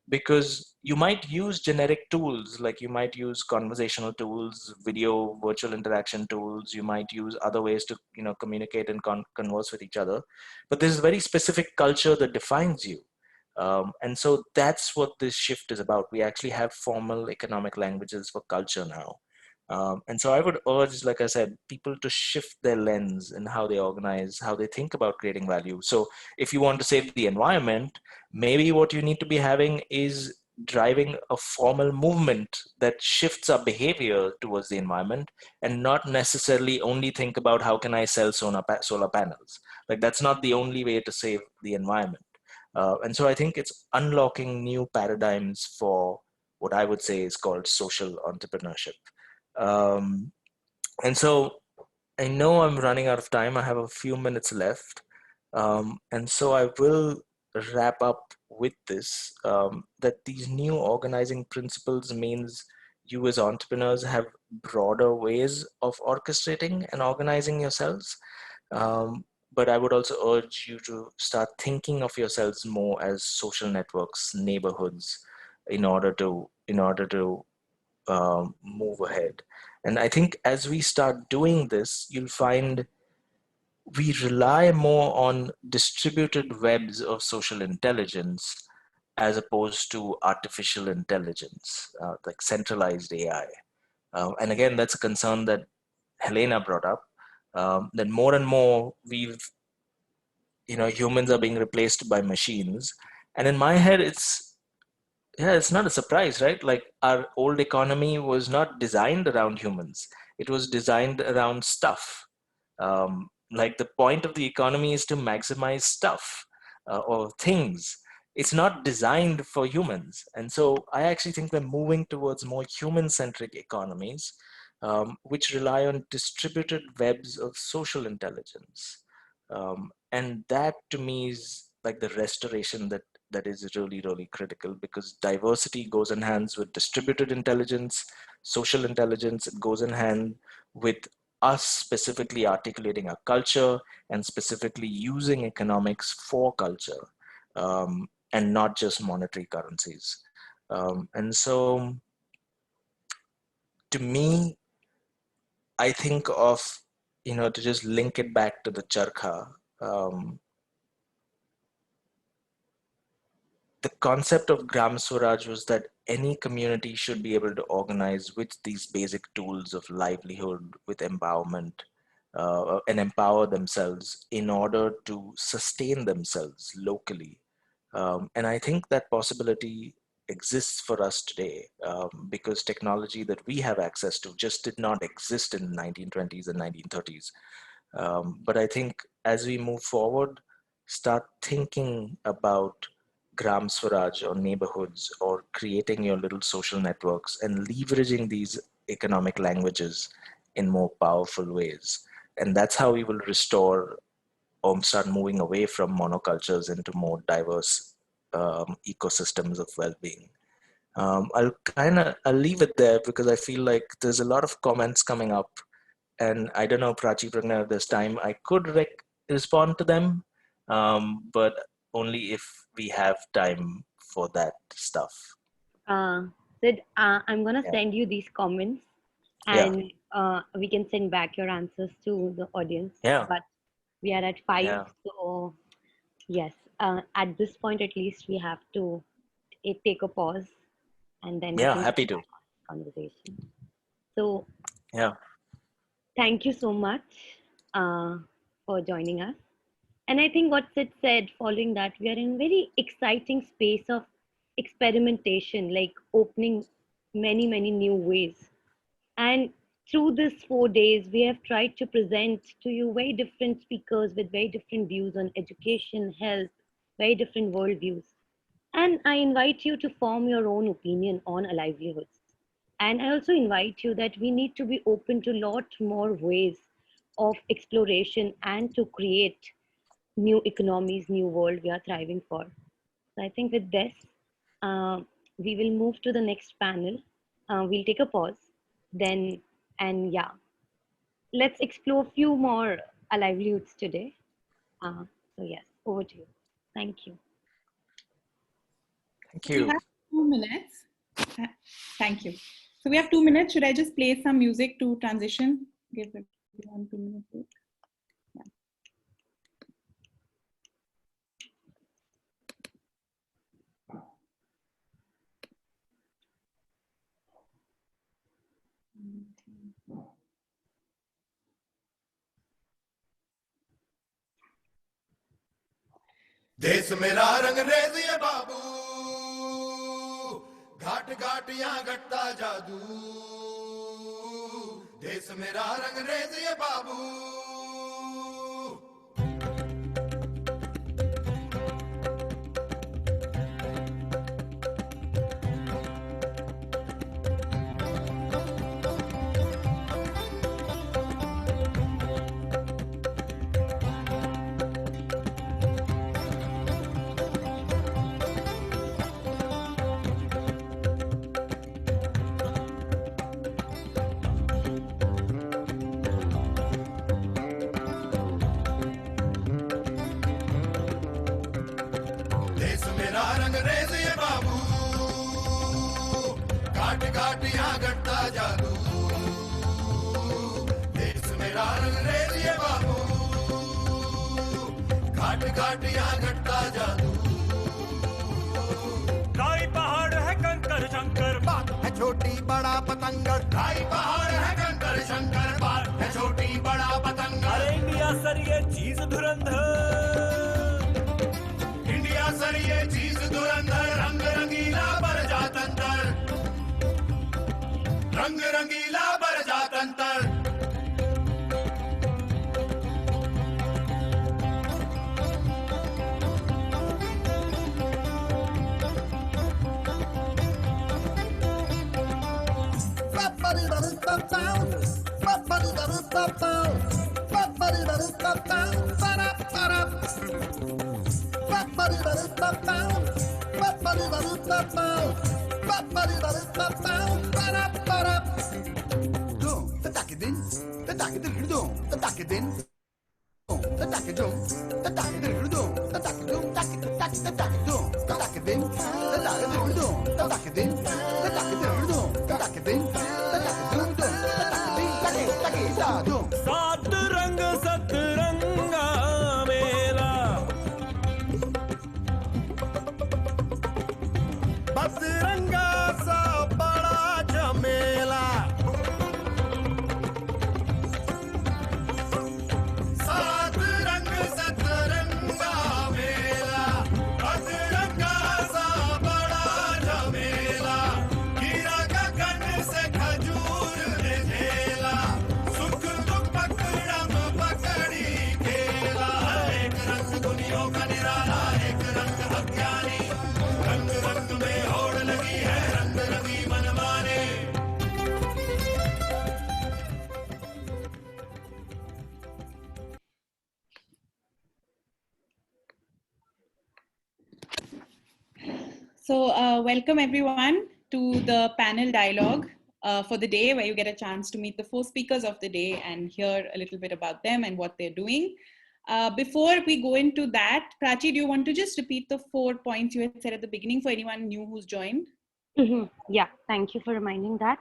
because you might use generic tools, like you might use conversational tools, video, virtual interaction tools, you might use other ways to, communicate and converse with each other. But there's a very specific culture that defines you. And so that's what this shift is about. We actually have formal economic languages for culture now. And so I would urge, like I said, people to shift their lens in how they organize, how they think about creating value. So if you want to save the environment, maybe what you need to be having is driving a formal movement that shifts our behavior towards the environment, and not necessarily only think about how can I sell solar panels. Like that's not the only way to save the environment. And so I think it's unlocking new paradigms for what I would say is called social entrepreneurship. Um, and so I know I'm running out of time. I have a few minutes left. And so I will wrap up with this, that these new organizing principles means you as entrepreneurs have broader ways of orchestrating and organizing yourselves. Um, but I would also urge you to start thinking of yourselves more as social networks, neighborhoods, in order to move ahead. And I think as we start doing this, you'll find we rely more on distributed webs of social intelligence as opposed to artificial intelligence, like centralized AI. And again, that's a concern that Helena brought up, that more and more humans are being replaced by machines. And in my head, it's not a surprise, right? Like our old economy was not designed around humans. It was designed around stuff. Like the point of the economy is to maximize stuff or things. It's not designed for humans. And so I actually think we're moving towards more human-centric economies, which rely on distributed webs of social intelligence. And that to me is like the restoration that that is really, really critical, because diversity goes in hands with distributed intelligence, social intelligence. It goes in hand with us specifically articulating our culture and specifically using economics for culture, and not just monetary currencies. And so to me, I think of, to just link it back to the charkha, the concept of Gram Swaraj was that any community should be able to organize with these basic tools of livelihood, with empowerment, and empower themselves in order to sustain themselves locally. And I think that possibility exists for us today, because technology that we have access to just did not exist in the 1920s and 1930s. But I think as we move forward, start thinking about Gram Swaraj or neighborhoods, or creating your little social networks and leveraging these economic languages in more powerful ways. And that's how we will restore or start moving away from monocultures into more diverse ecosystems of well-being. I'll leave it there, because I feel like there's a lot of comments coming up, and I don't know, Prachi, Pragna, this time I could respond to them, but only if we have time for that stuff. Sid, I'm gonna Yeah. send you these comments, Yeah. and we can send back your answers to the audience. Yeah. But we are at 5, Yeah. so yes, at this point at least we have to take a pause, and then we Yeah, can happy get to. back on conversation. So Yeah. thank you so much for joining us. And I think what Sid said, following that, we are in a very exciting space of experimentation, like opening many, many new ways. And through this 4 days, we have tried to present to you very different speakers with very different views on education, health, very different worldviews. And I invite you to form your own opinion on livelihoods. And I also invite you that we need to be open to a lot more ways of exploration and to create new economies, new world we are thriving for. So I think with this, we will move to the next panel. We'll take a pause, then, and yeah, let's explore a few more livelihoods today. So yes, over to you. Thank you. Thank We you. have 2 minutes. Thank you. So we have 2 minutes. Should I just play some music to transition? Give everyone 2 minutes. Yeah. देश मेरा रंगरेज ये बाबू, घाट घाट यहाँ घटता जादू। देश मेरा रंगरेज ये बाबू। देश मेरा रंगरेज ये बाबू, घाट घाट यहाँ घटता जादू। देश मेरा रंगरेज ये बाबू, घाट घाट यहाँ घटता जादू। काई पहाड़ है कंकर शंकर, बात है छोटी बड़ा पतंगर। ढाई पहाड़ है कंकर शंकर, बात है छोटी बड़ा पतंगर। अरे इंडिया सर ये चीज धुरंधर, इंडिया सर ये चीज धुरंधर। रंग रंगीला बर जातंतर, रंग रंगीला बर जातंतर। सात रंग सतरंगा मेला बजरंगा सा बड़ा जमेला सात रंग सतरंगा मेला बजरंगा सा बड़ा जमेला गिरा गगन से खजूर ने झेला सुख दुख पकड़म पकड़ी खेला एक रंग दुनियों का निराला एक रंग अज्ञानी रंग रंग में होड़ लगी है रंग रंगी मन माने So, welcome everyone to the panel dialogue for the day, where you get a chance to meet the 4 speakers of the day and hear a little bit about them and what they're doing. Before we go into that, Prachi, do you want to just repeat the 4 points you had said at the beginning for anyone new who's joined? Yeah, thank you for reminding that.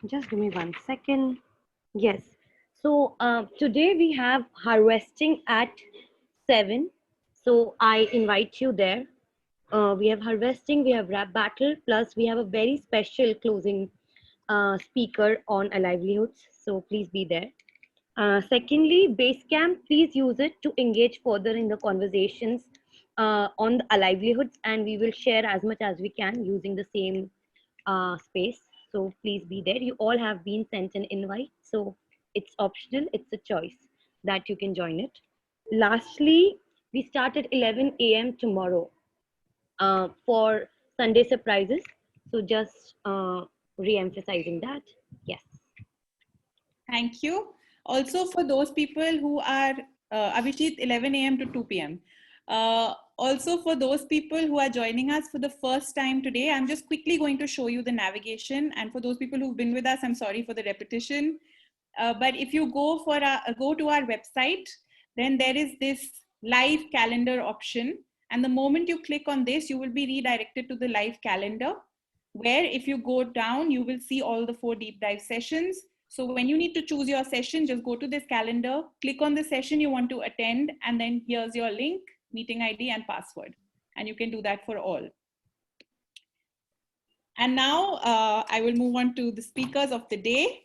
Just give me 1 second. Yes. So today we have harvesting at 7. So I invite you there. We have harvesting, we have rap battle, plus we have a very special closing speaker on livelihoods. So please be there. Secondly, Basecamp, please use it to engage further in the conversations on the livelihoods, and we will share as much as we can using the same space. So please be there. You all have been sent an invite, so it's optional. It's a choice that you can join it. Lastly, we start at 11 a.m. tomorrow for Sunday surprises. So just re-emphasizing that. Yes. Thank you. Also, for those people who are Abhijit, 11 a.m. to 2 p.m. Also, for those people who are joining us for the first time today, I'm just quickly going to show you the navigation. And for those people who've been with us, I'm sorry for the repetition. But if you go to our website, then there is this live calendar option. And the moment you click on this, you will be redirected to the live calendar, where if you go down, you will see all the 4 deep dive sessions. So when you need to choose your session, just go to this calendar, click on the session you want to attend, and then here's your link, meeting ID and password. And you can do that for all. And now I will move on to the speakers of the day.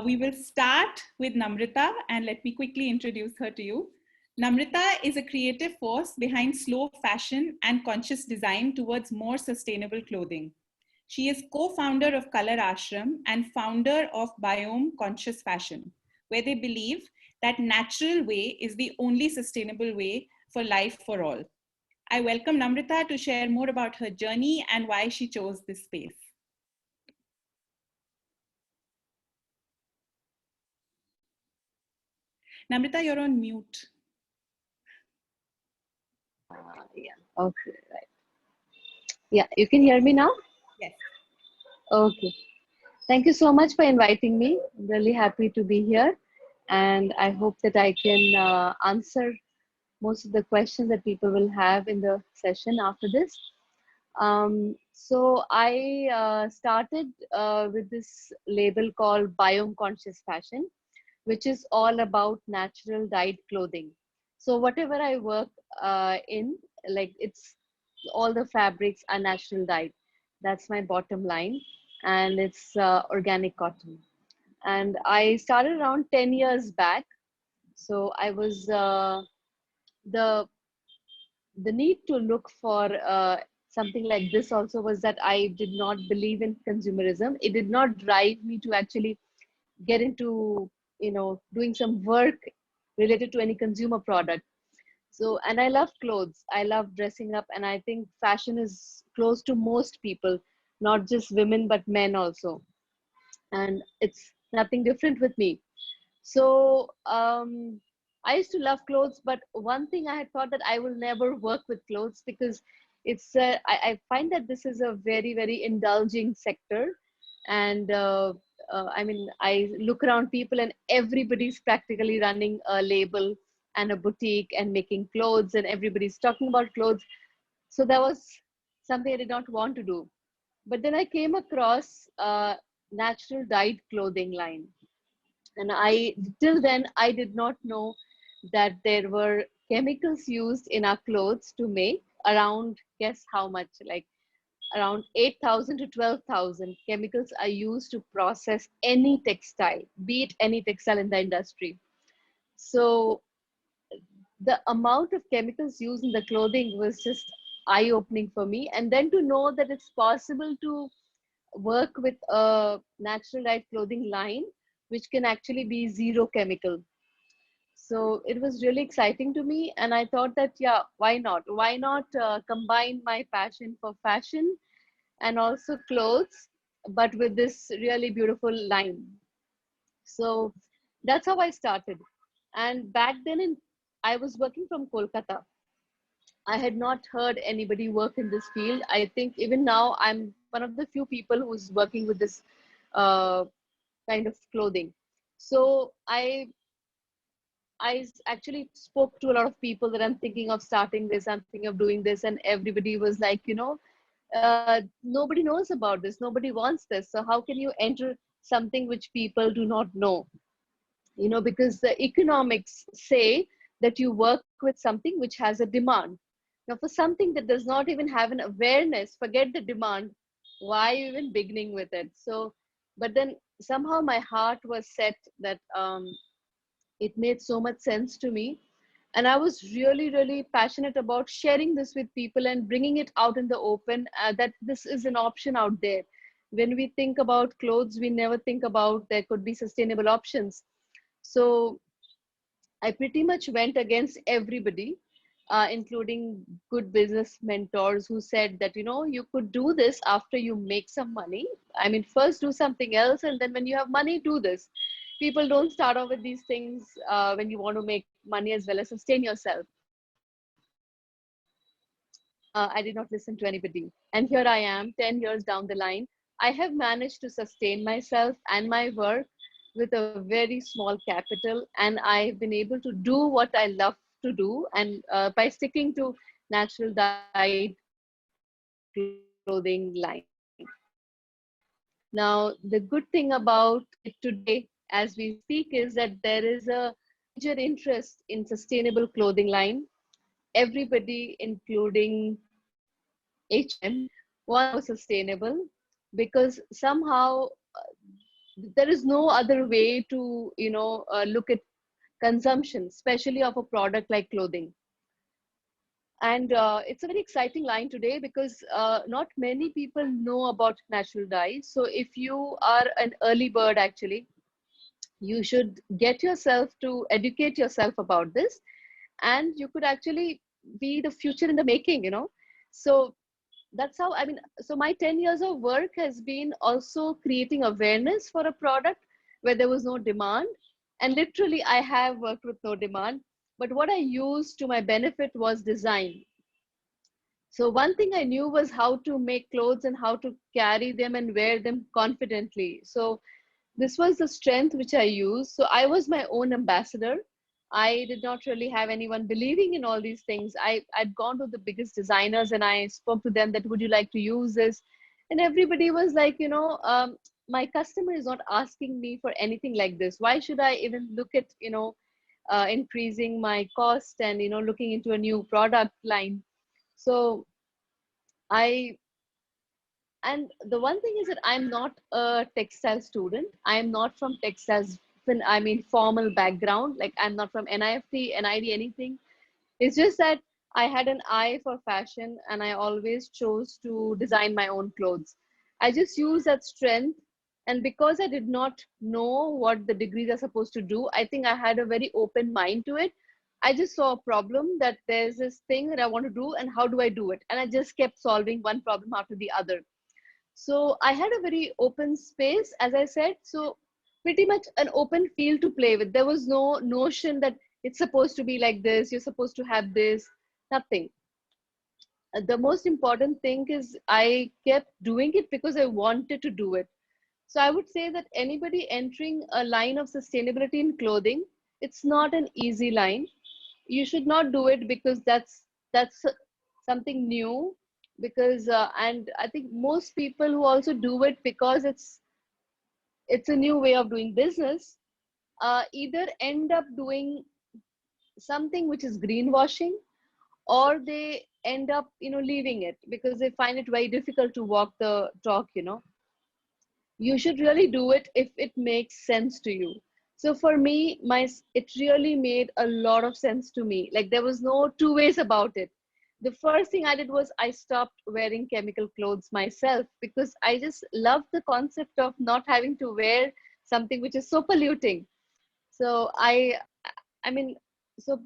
We will start with Namrita, and let me quickly introduce her to you. Namrita is a creative force behind slow fashion and conscious design towards more sustainable clothing. She is co-founder of Color Ashram and founder of Biome Conscious Fashion, where they believe that natural way is the only sustainable way for life for all. I welcome Namrita to share more about her journey and why she chose this space. Namrita, you're on mute. Yeah, okay, right. Yeah, you can hear me now? Yes. Okay. Thank you so much for inviting me. I'm really happy to be here. And I hope that I can answer most of the questions that people will have in the session after this. So I started with this label called Biome Conscious Fashion, which is all about natural dyed clothing. So whatever I work in, like it's all the fabrics are natural dyed. That's my bottom line, and it's organic cotton. And I started around 10 years back. So I was the need to look for something like this also was that I did not believe in consumerism. It did not drive me to actually get into doing some work related to any consumer product. So, and I love clothes, I love dressing up, and I think fashion is close to most people, not just women but men also, and it's nothing different with me. So I used to love clothes, but one thing I had thought that I will never work with clothes because I find that this is a very, very indulging sector. And I mean, I look around people and everybody's practically running a label and a boutique and making clothes, and everybody's talking about clothes. So that was something I did not want to do. But then I came across natural dyed clothing line, and I till then I did not know that there were chemicals used in our clothes to make around, guess how much, like around 8,000 to 12,000 chemicals are used to process any textile, be it any textile in the industry. So the amount of chemicals used in the clothing was just eye opening for me. And then to know that it's possible to work with a natural dyed clothing line, which can actually be zero chemical. So it was really exciting to me. And I thought that, yeah, why not? Why not combine my passion for fashion and also clothes, but with this really beautiful line? So that's how I started. And back then, I was working from Kolkata. I had not heard anybody work in this field. I think even now I'm one of the few people who's working with this uh, kind of clothing. So actually spoke to a lot of people that I'm thinking of starting this, I'm thinking of doing this, and everybody was like, nobody knows about this, nobody wants this. So how can you enter something which people do not know? Because the economics say that you work with something which has a demand. Now, for something that does not even have an awareness, forget the demand, why even beginning with it? So, but then somehow my heart was set that it made so much sense to me. And I was really, really passionate about sharing this with people and bringing it out in the open, that this is an option out there. When we think about clothes, we never think about there could be sustainable options. So I pretty much went against everybody, including good business mentors who said that, you could do this after you make some money. I mean, first do something else, and then when you have money, do this. People don't start off with these things when you want to make money as well as sustain yourself. I did not listen to anybody. And here I am, 10 years down the line. I have managed to sustain myself and my work with a very small capital. And I've been able to do what I love to do. And by sticking to natural dyed clothing line. Now, the good thing about it today, as we speak, is that there is a major interest in sustainable clothing line. Everybody, including H&M, wants more sustainable, because somehow there is no other way to look at consumption, especially of a product like clothing. And it's a very exciting line today, because not many people know about natural dyes. So if you are an early bird, actually, you should get yourself to educate yourself about this, and you could actually be the future in the making. So that's how, I mean, so my 10 years of work has been also creating awareness for a product where there was no demand. And literally I have worked with no demand, but what I used to my benefit was design. So one thing I knew was how to make clothes and how to carry them and wear them confidently. So this was the strength which I used. So I was my own ambassador. I did not really have anyone believing in all these things. I'd gone to the biggest designers and I spoke to them that, would you like to use this? And everybody was like, my customer is not asking me for anything like this. Why should I even look at, increasing my cost and, looking into a new product line? So I and the one thing is that I'm not a textile student. I'm not from textiles, I mean, formal background. Like, I'm not from NIFT, NID, anything. It's just that I had an eye for fashion and I always chose to design my own clothes. I just use that strength. And because I did not know what the degrees are supposed to do, I think I had a very open mind to it. I just saw a problem that there's this thing that I want to do, and how do I do it? And I just kept solving one problem after the other. So I had a very open space, as I said. So pretty much an open field to play with. There was no notion that it's supposed to be like this, you're supposed to have this. Nothing. The most important thing is I kept doing it because I wanted to do it. So I would say that anybody entering a line of sustainability in clothing, it's not an easy line. You should not do it because that's something new. Because and I think most people who also do it because it's a new way of doing business, either end up doing something which is greenwashing, or they end up leaving it because they find it very difficult to walk the talk. You should really do it if it makes sense to you. So for me, it really made a lot of sense to me. Like, there was no two ways about it. The first thing I did was I stopped wearing chemical clothes myself, because I just love the concept of not having to wear something which is so polluting. So I mean, so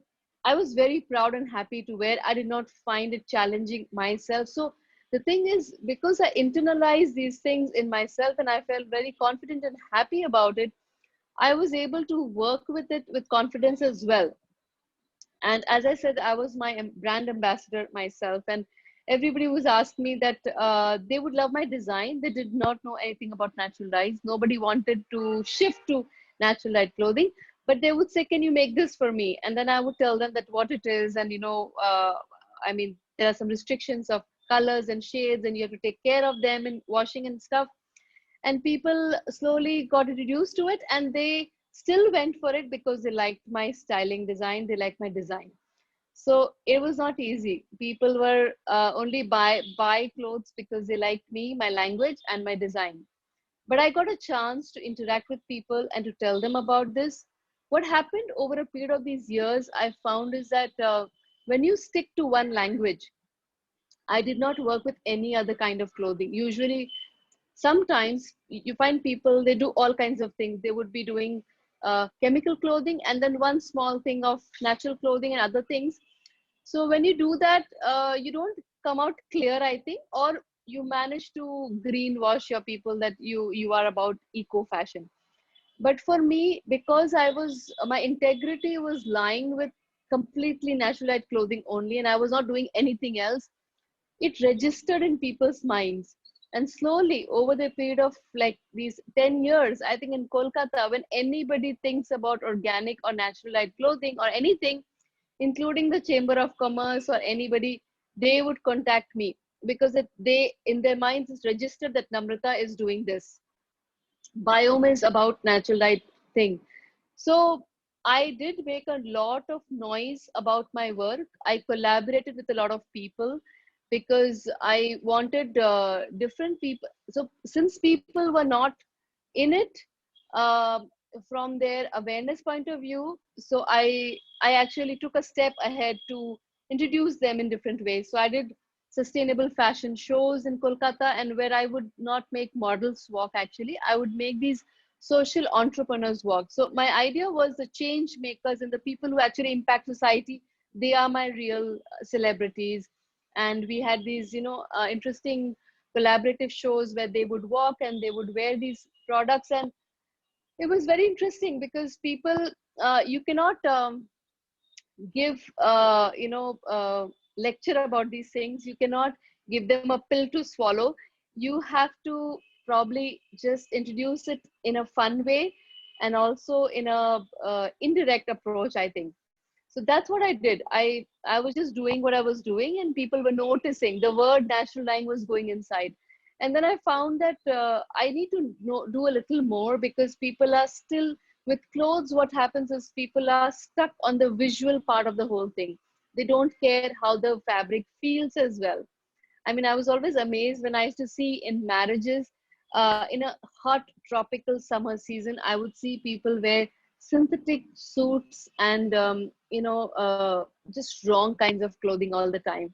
I was very proud and happy to wear. I did not find it challenging myself. So the thing is, because I internalized these things in myself and I felt very confident and happy about it, I was able to work with it with confidence as well. And as I said, I was my brand ambassador myself, and everybody was asking me that they would love my design. They did not know anything about natural dyes. Nobody wanted to shift to natural dyed clothing, but they would say, can you make this for me? And then I would tell them that what it is, and I mean, there are some restrictions of colors and shades, and you have to take care of them and washing and stuff. And people slowly got introduced to it, and they still went for it because they liked my styling design, they liked my design. So it was not easy. People were only buy clothes because they liked me, my language, and my design. But I got a chance to interact with people and to tell them about this. What happened over a period of these years, I found, is that when you stick to one language, I did not work with any other kind of clothing. Usually, sometimes you find people, they do all kinds of things. They would be doing chemical clothing and then one small thing of natural clothing and other things. So when you do that, you don't come out clear, I think, or you manage to greenwash your people that you are about eco fashion. But for me, because my integrity was lying with completely natural dyed clothing only, and I was not doing anything else, it registered in people's minds. And slowly, over the period of like these 10 years, I think in Kolkata, when anybody thinks about organic or natural dyed clothing or anything, including the Chamber of Commerce or anybody, they would contact me, because they, in their minds, it's registered that Namrata is doing this. Biome is about natural dyed thing. So I did make a lot of noise about my work. I collaborated with a lot of people because I wanted different people. So since people were not in it, um from their awareness point of view, so I actually took a step ahead to introduce them in different ways. So I did sustainable fashion shows in Kolkata, and where I would not make models walk, actually I would make these social entrepreneurs walk. So my idea was the change makers and the people who actually impact society, they are my real celebrities. And we had these interesting collaborative shows where they would walk and they would wear these products. And it was very interesting because people, you cannot give lecture about these things. You cannot give them a pill to swallow. You have to probably just introduce it in a fun way, and also in a indirect approach, I think. So that's what I did. I was just doing what I was doing, and people were noticing the word natural dyeing was going inside. And then I found that I need to do a little more, because people are still, with clothes, what happens is people are stuck on the visual part of the whole thing. They don't care how the fabric feels as well. I mean, I was always amazed when I used to see in marriages, in a hot tropical summer season, I would see people wear synthetic suits and just wrong kinds of clothing all the time.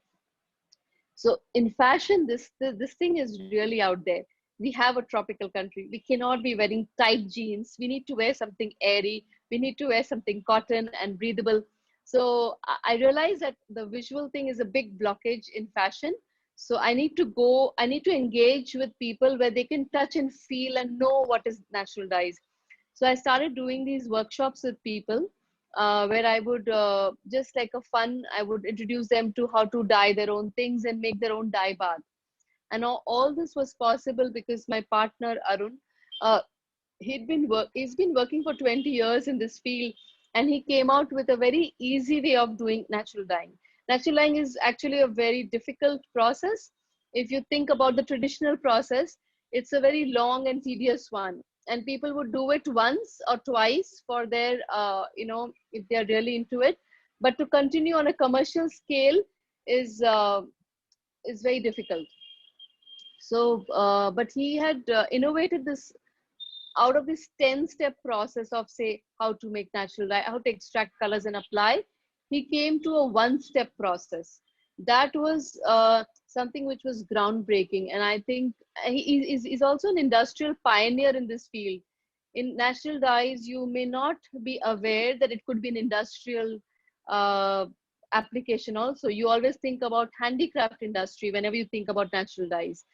So in fashion, this thing is really out there. We have a tropical country. We cannot be wearing tight jeans. We need to wear something airy. We need to wear something cotton and breathable. So I realized that the visual thing is a big blockage in fashion. So I need to engage with people where they can touch and feel and know what is natural dyes. So I started doing these workshops with people, where I would just like a fun, I would introduce them to how to dye their own things and make their own dye bath. And all this was possible because my partner Arun, uh, he's been working for 20 years in this field, and he came out with a very easy way of doing natural dyeing. Natural dyeing is actually a very difficult process. If you think about the traditional process, it's a very long and tedious one, and people would do it once or twice for their if they're really into it, but to continue on a commercial scale is is very difficult. So but he had innovated this out of this 10-step process of, say, how to make natural dye, how to extract colors and apply. He came to a one-step process that was something which was groundbreaking. And I think he's also an industrial pioneer in this field. In natural dyes, you may not be aware that it could be an industrial uh, application also. You always think about handicraft industry whenever you think about natural dyes,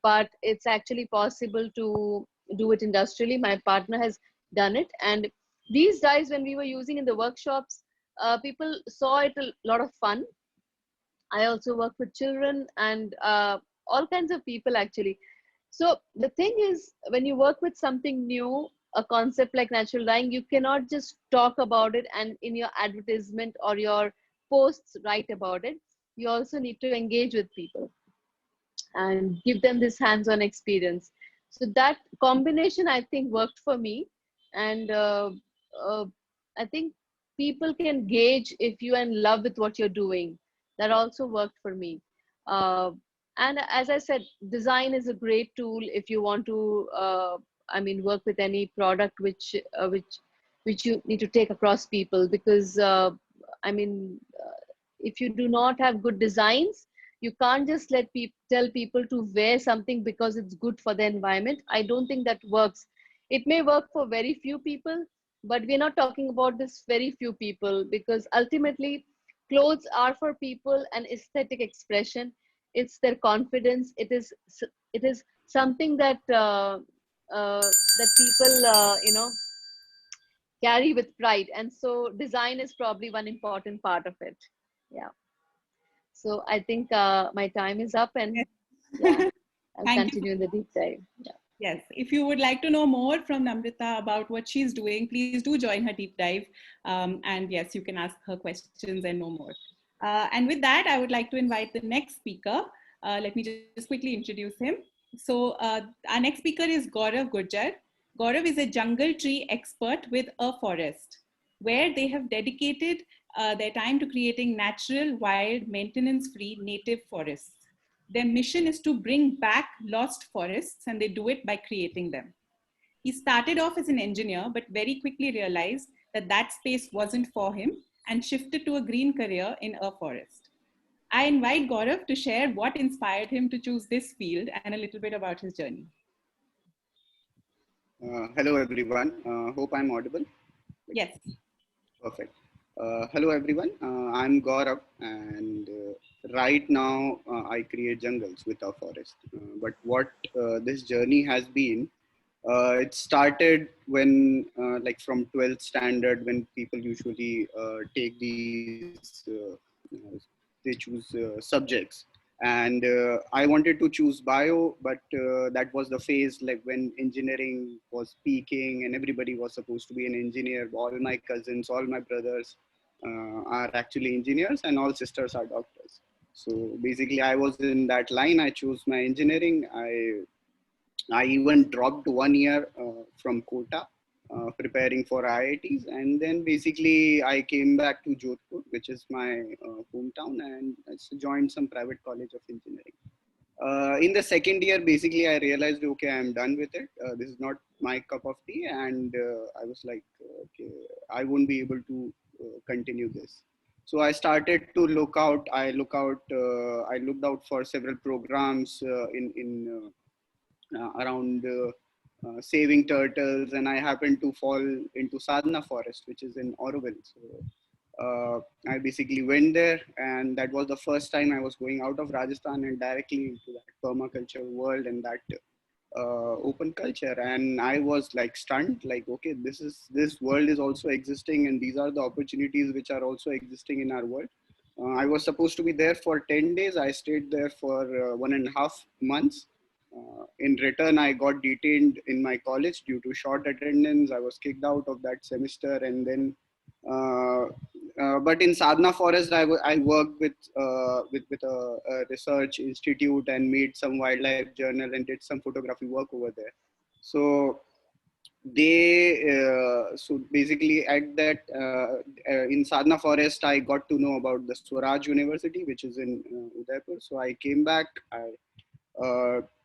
but it's actually possible to do it industrially. My partner has done it, and these dyes, when we were using in the workshops, people saw it a lot of fun. I also work with children and all kinds of people actually. So the thing is, when you work with something new, a concept like natural dyeing, you cannot just talk about it and in your advertisement or your posts write about it. You also need to engage with people and give them this hands-on experience. So that combination, I think, worked for me. And uh, I think people can gauge if you're in love with what you're doing. That also worked for me. uh, and as I said, design is a great tool if you want to work with any product which you need to take across people, because i mean uh, if you do not have good designs, you can't just tell people to wear something because it's good for the environment. I don't think that works. It may work for very few people, but we're not talking about this very few people, because ultimately clothes are for people an aesthetic expression. It's their confidence. It is something that that people carry with pride, and so design is probably one important part of it. Yeah. So I think my time is up, and Yes. yeah, I'll Thank you. continue in the deep dive. Yeah. Yes, if you would like to know more from Namrita about what she's doing, please do join her deep dive. And yes, you can ask her questions and know more. And with that, I would like to invite the next speaker. Let me just quickly introduce him. So our next speaker is Gaurav Gurjar. Gaurav is a jungle tree expert with a forest, where they have dedicated their time to creating natural, wild, maintenance-free native forests. Their mission is to bring back lost forests, and they do it by creating them. He started off as an engineer, but very quickly realized that that space wasn't for him and shifted to a green career in a forest. I invite Gaurav to share what inspired him to choose this field and a little bit about his journey. Hello everyone. Hope I'm audible. Yes. Perfect. Hello everyone. I'm Gaurav, and right now I create jungles with our forest. But what this journey has been, it started when, like from 12th standard, when people usually take these, they choose subjects. And I wanted to choose bio, but that was the phase like when engineering was peaking and everybody was supposed to be an engineer. All my cousins, all my brothers are actually engineers, and all sisters are doctors. So basically, I was in that line. I chose my engineering. I even dropped 1 year from Kota, preparing for IITs. And then basically I came back to Jodhpur, which is my hometown, and I joined some private college of engineering. In the second year, basically I realized, okay, I'm done with it. This is not my cup of tea. And I was like, okay, I won't be able to continue this. So I started to look out. I looked out for several programs around saving turtles, and I happened to fall into Sadhana Forest, which is in Auroville. So I basically went there, and that was the first time I was going out of Rajasthan and directly into that permaculture world and that open culture, and I was like stunned, like, okay, this world is also existing, and these are the opportunities which are also existing in our world. I was supposed to be there for 10 days. I stayed there for 1.5 months. In return, I got detained in my college due to short attendance. I was kicked out of that semester, and then uh, but in Sadhana Forest, I worked with a research institute and made some wildlife journal and did some photography work over there. So so basically at that in Sadhana Forest, I got to know about the Swaraj University, which is in Udaipur. So I came back.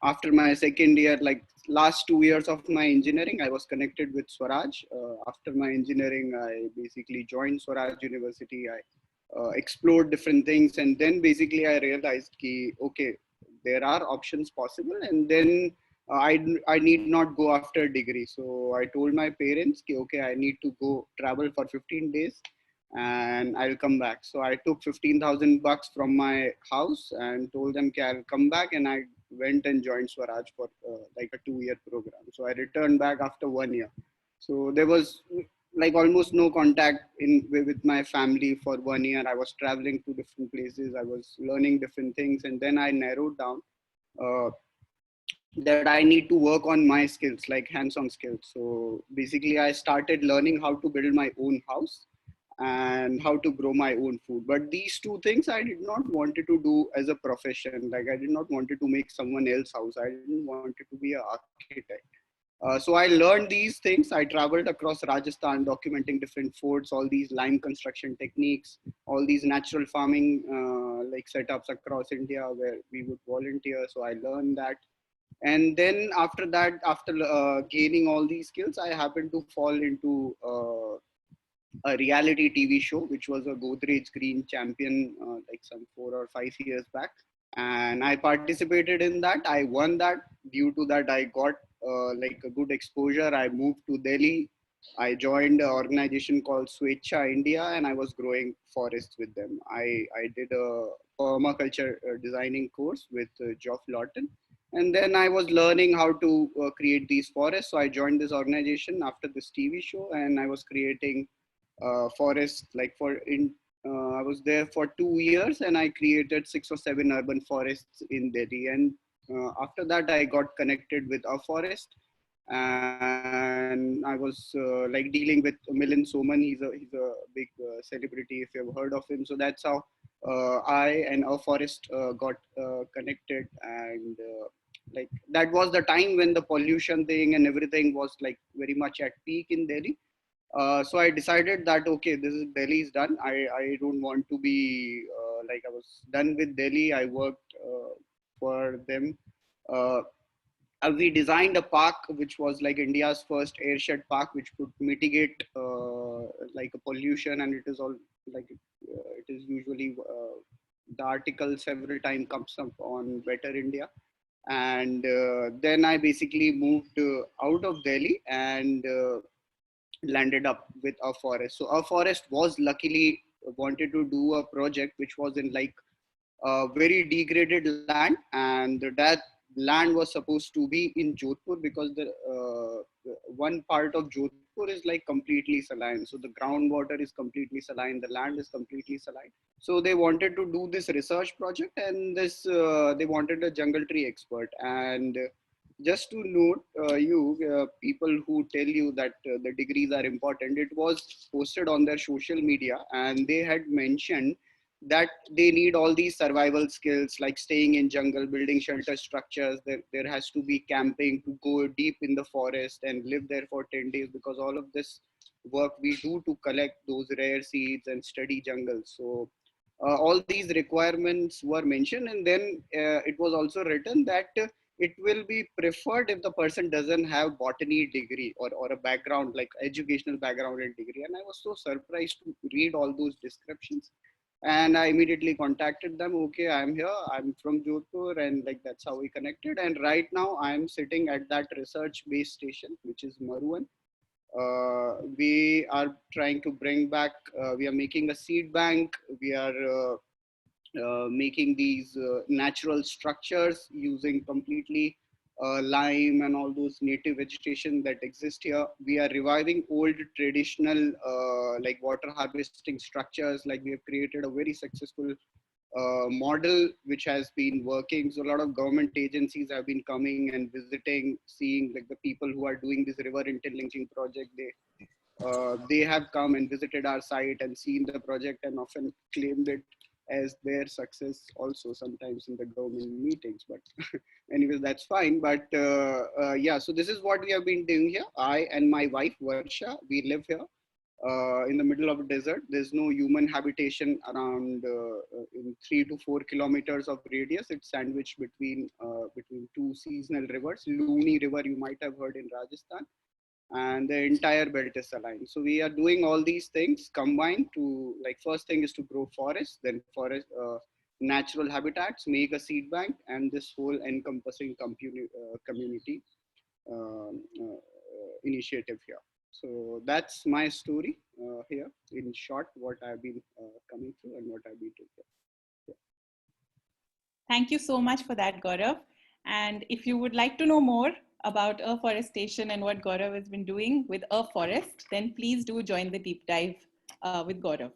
After my second year, like last 2 years of my engineering, I was connected with Swaraj. After my engineering, I basically joined Swaraj University. I explored different things, and then basically I realized ki, okay, there are options possible, and then I need not go after a degree. So I told my parents ki, okay, I need to go travel for 15 days and I'll come back. So I took 15,000 bucks from my house and told them that I'll come back, and I went and joined Swaraj for like a 2 year program. So I returned back after 1 year. So there was like almost no contact with my family for 1 year. I was traveling to different places. I was learning different things, and then I narrowed down uh, that I need to work on my skills, like hands-on skills. So basically, I started learning how to build my own house and how to grow my own food. But these two things I did not wanted to do as a profession. Like I did not wanted to make someone else's house. I didn't want it to be an architect. So I learned these things. I traveled across Rajasthan, documenting different forts, all these lime construction techniques, all these natural farming like setups across India where we would volunteer. So I learned that, and then after that, after gaining all these skills, I happened to fall into a reality TV show, which was a Godrej Green champion, like some 4 or 5 years back. And I participated in that. I won that. Due to that, I got like a good exposure. I moved to Delhi. I joined an organization called Swechha India, and I was growing forests with them. I did a permaculture designing course with Geoff Lawton. And then I was learning how to create these forests. So I joined this organization after this TV show, and I was creating forest like for in I was there for 2 years, and I created 6 or 7 urban forests in Delhi. And after that, I got connected with a forest, and I was like dealing with Milind Soman. He's a big celebrity if you have heard of him. So that's how I and a forest got connected, and like that was the time when the pollution thing and everything was like very much at peak in Delhi. So I decided that okay, this is Delhi is done. I don't want to be like I was done with Delhi. I worked for them. Uh, we designed a park which was like India's first airshed park, which could mitigate like a pollution, and it is all like it is usually the article several times comes up on Better India. And then I basically moved out of Delhi and landed up with a forest. So our forest was luckily wanted to do a project which was in like very degraded land, and that land was supposed to be in Jodhpur because the one part of Jodhpur is like completely saline. So the groundwater is completely saline, the land is completely saline. So they wanted to do this research project, and this they wanted a jungle tree expert. And just to note you people who tell you that the degrees are important, it was posted on their social media, and they had mentioned that they need all these survival skills like staying in jungle, building shelter structures. There has to be camping to go deep in the forest and live there for 10 days, because all of this work we do to collect those rare seeds and study jungles. So all these requirements were mentioned, and then it was also written that it will be preferred if the person doesn't have botany degree or a background like educational background and degree. And I was so surprised to read all those descriptions, and I immediately contacted them. Okay, I'm here, I'm from Jodhpur, and like that's how we connected. And right now I'm sitting at that research base station, which is Maruan. We are trying to bring back, we are making a seed bank. We are making these natural structures using completely lime and all those native vegetation that exist here. We are reviving old traditional like water harvesting structures. Like we have created a very successful model which has been working. So a lot of government agencies have been coming and visiting, seeing like the people who are doing this river interlinking project. They have come and visited our site and seen the project and often claimed it as their success also sometimes in the government meetings. But anyways, that's fine. But yeah, so this is what we have been doing here. I and my wife Varsha, we live here in the middle of a desert. There's no human habitation around in 3 to 4 kilometers of radius. It's sandwiched between two seasonal rivers. Luni River, you might have heard in Rajasthan, and the entire belt is aligned. So we are doing all these things combined to, like, first thing is to grow forests, then forest natural habitats, make a seed bank, and this whole encompassing community initiative here. So that's my story here in short, what I've been coming through and what I've been doing here. Yeah. Thank you so much for that, Gaurav. And if you would like to know more about afforestation and what Gaurav has been doing with Forest, then please do join the deep dive with Gaurav.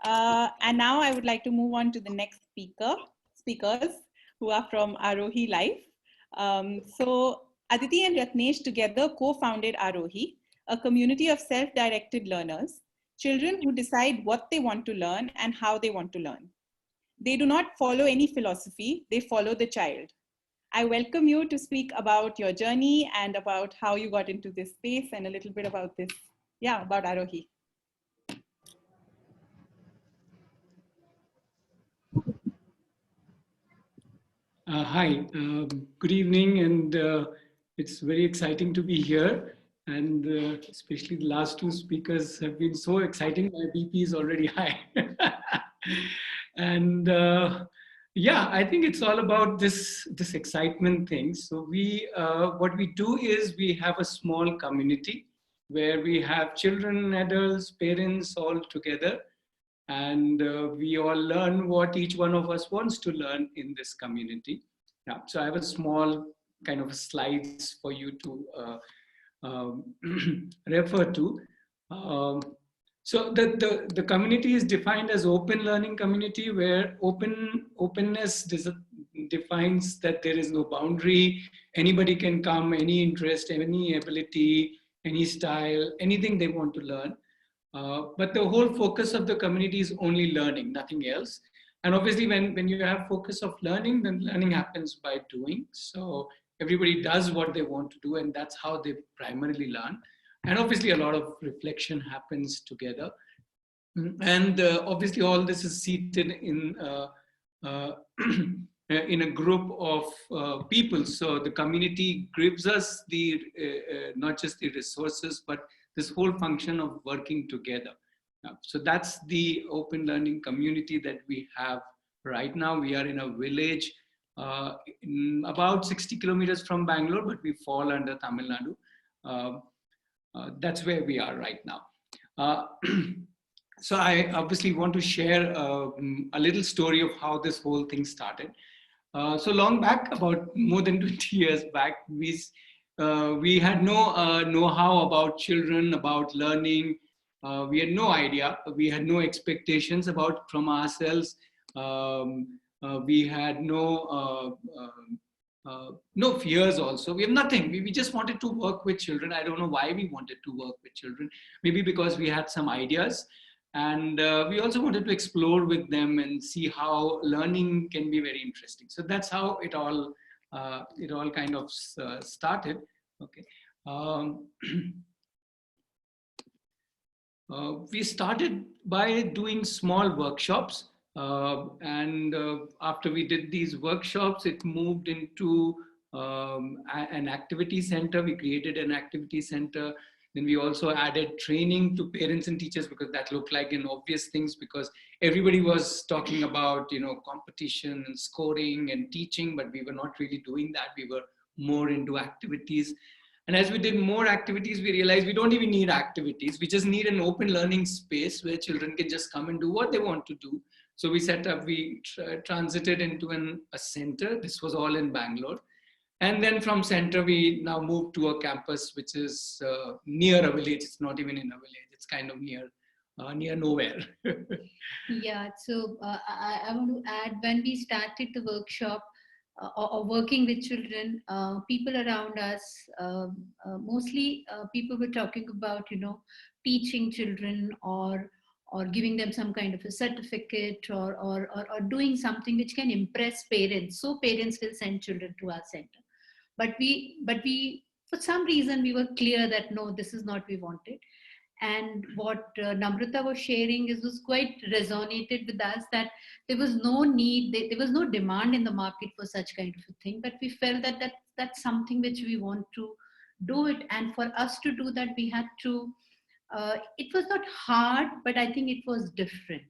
And now I would like to move on to the next speakers who are from Arohi Life. So Aditi and Ratnesh together co-founded Arohi, a community of self-directed learners, children who decide what they want to learn and how they want to learn. They do not follow any philosophy, they follow the child. I welcome you to speak about your journey and about how you got into this space and a little bit about this, about Arohi. Hi, good evening, and it's very exciting to be here. And especially the last two speakers have been so exciting. My BP is already high. And yeah, I think it's all about this excitement thing. So what we do is we have a small community where we have children, adults, parents all together. And we all learn what each one of us wants to learn in this community. Yeah, so I have a small kind of slides for you to refer to. So the community is defined as open learning community, where openness defines that there is no boundary. Anybody can come, any interest, any ability, any style, anything they want to learn. But the whole focus of the community is only learning, nothing else. And obviously when you have focus of learning, then learning happens by doing. So everybody does what they want to do, and that's how they primarily learn. And obviously a lot of reflection happens together. And obviously all this is seated in in a group of people. So the community gives us the not just the resources, but this whole function of working together. So that's the open learning community that we have right now. We are in a village about 60 kilometers from Bangalore, but we fall under Tamil Nadu. That's where we are right now. So I obviously want to share a little story of how this whole thing started. So long back, about more than 20 years back, we had no know-how about children, about learning. We had no idea. We had no expectations from ourselves. We had no fears also. We have nothing. We just wanted to work with children. I don't know why we wanted to work with children. Maybe because we had some ideas. And we also wanted to explore with them and see how learning can be very interesting. So that's how it all kind of started. Okay. We started by doing small workshops. And after we did these workshops, it moved into an activity center. We created an activity center. Then we also added training to parents and teachers, because that looked like an obvious thing, because everybody was talking about, competition and scoring and teaching, but we were not really doing that. We were more into activities. And as we did more activities, we realized we don't even need activities. We just need an open learning space where children can just come and do what they want to do. So we set up, we transited into a center. This was all in Bangalore. And then from center, we now moved to a campus which is near a village. It's not even in a village. It's kind of near nowhere. Yeah, so I want to add, when we started the workshop or working with children, people around us, mostly people were talking about, teaching children or giving them some kind of a certificate or doing something which can impress parents. So parents will send children to our center. But we, for some reason, we were clear that no, this is not we wanted. And what Namrata was sharing was quite resonated with us, that there was no need, there was no demand in the market for such kind of a thing, but we felt that that's something which we want to do it. And for us to do that, we had to, it was not hard, but I think it was different.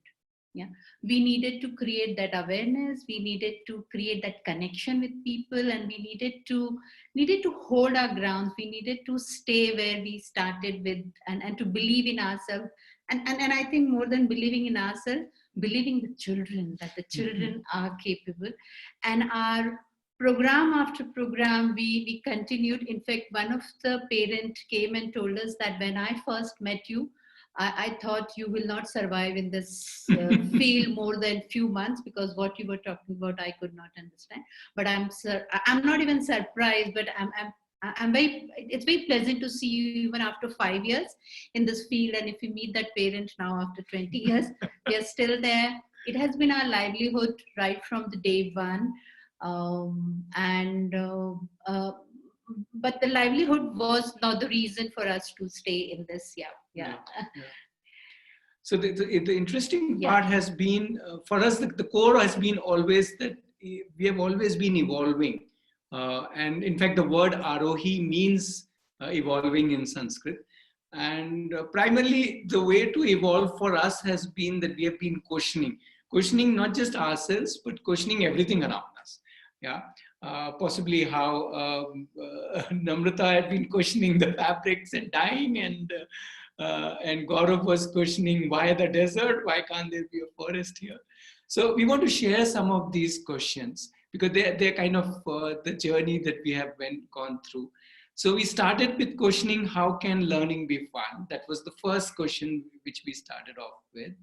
Yeah, we needed to create that awareness, we needed to create that connection with people, and we needed to hold our grounds, we needed to stay where we started with, and to believe in ourselves, and I think more than believing in ourselves, believing the children, that the children are capable. And our program after program, we continued. In fact, one of the parents came and told us that when I first met you, I thought you will not survive in this field more than few months, because what you were talking about, I could not understand. But I'm not even surprised, but I'm very, it's very pleasant to see you even after 5 years in this field. And if you meet that parent now after 20 years, we are still there. It has been our livelihood right from the day one. But the livelihood was not the reason for us to stay in this. Yeah. So the interesting part has been, for us, the core has been always that we have always been evolving. And in fact, the word Arohi means evolving in Sanskrit. And primarily, the way to evolve for us has been that we have been questioning not just ourselves, but questioning everything around us. Yeah. Possibly how Namrata had been questioning the fabrics and dyeing, and Gaurav was questioning why the desert, why can't there be a forest here? So we want to share some of these questions, because they're kind of the journey that we have gone through. So we started with questioning, how can learning be fun? That was the first question which we started off with.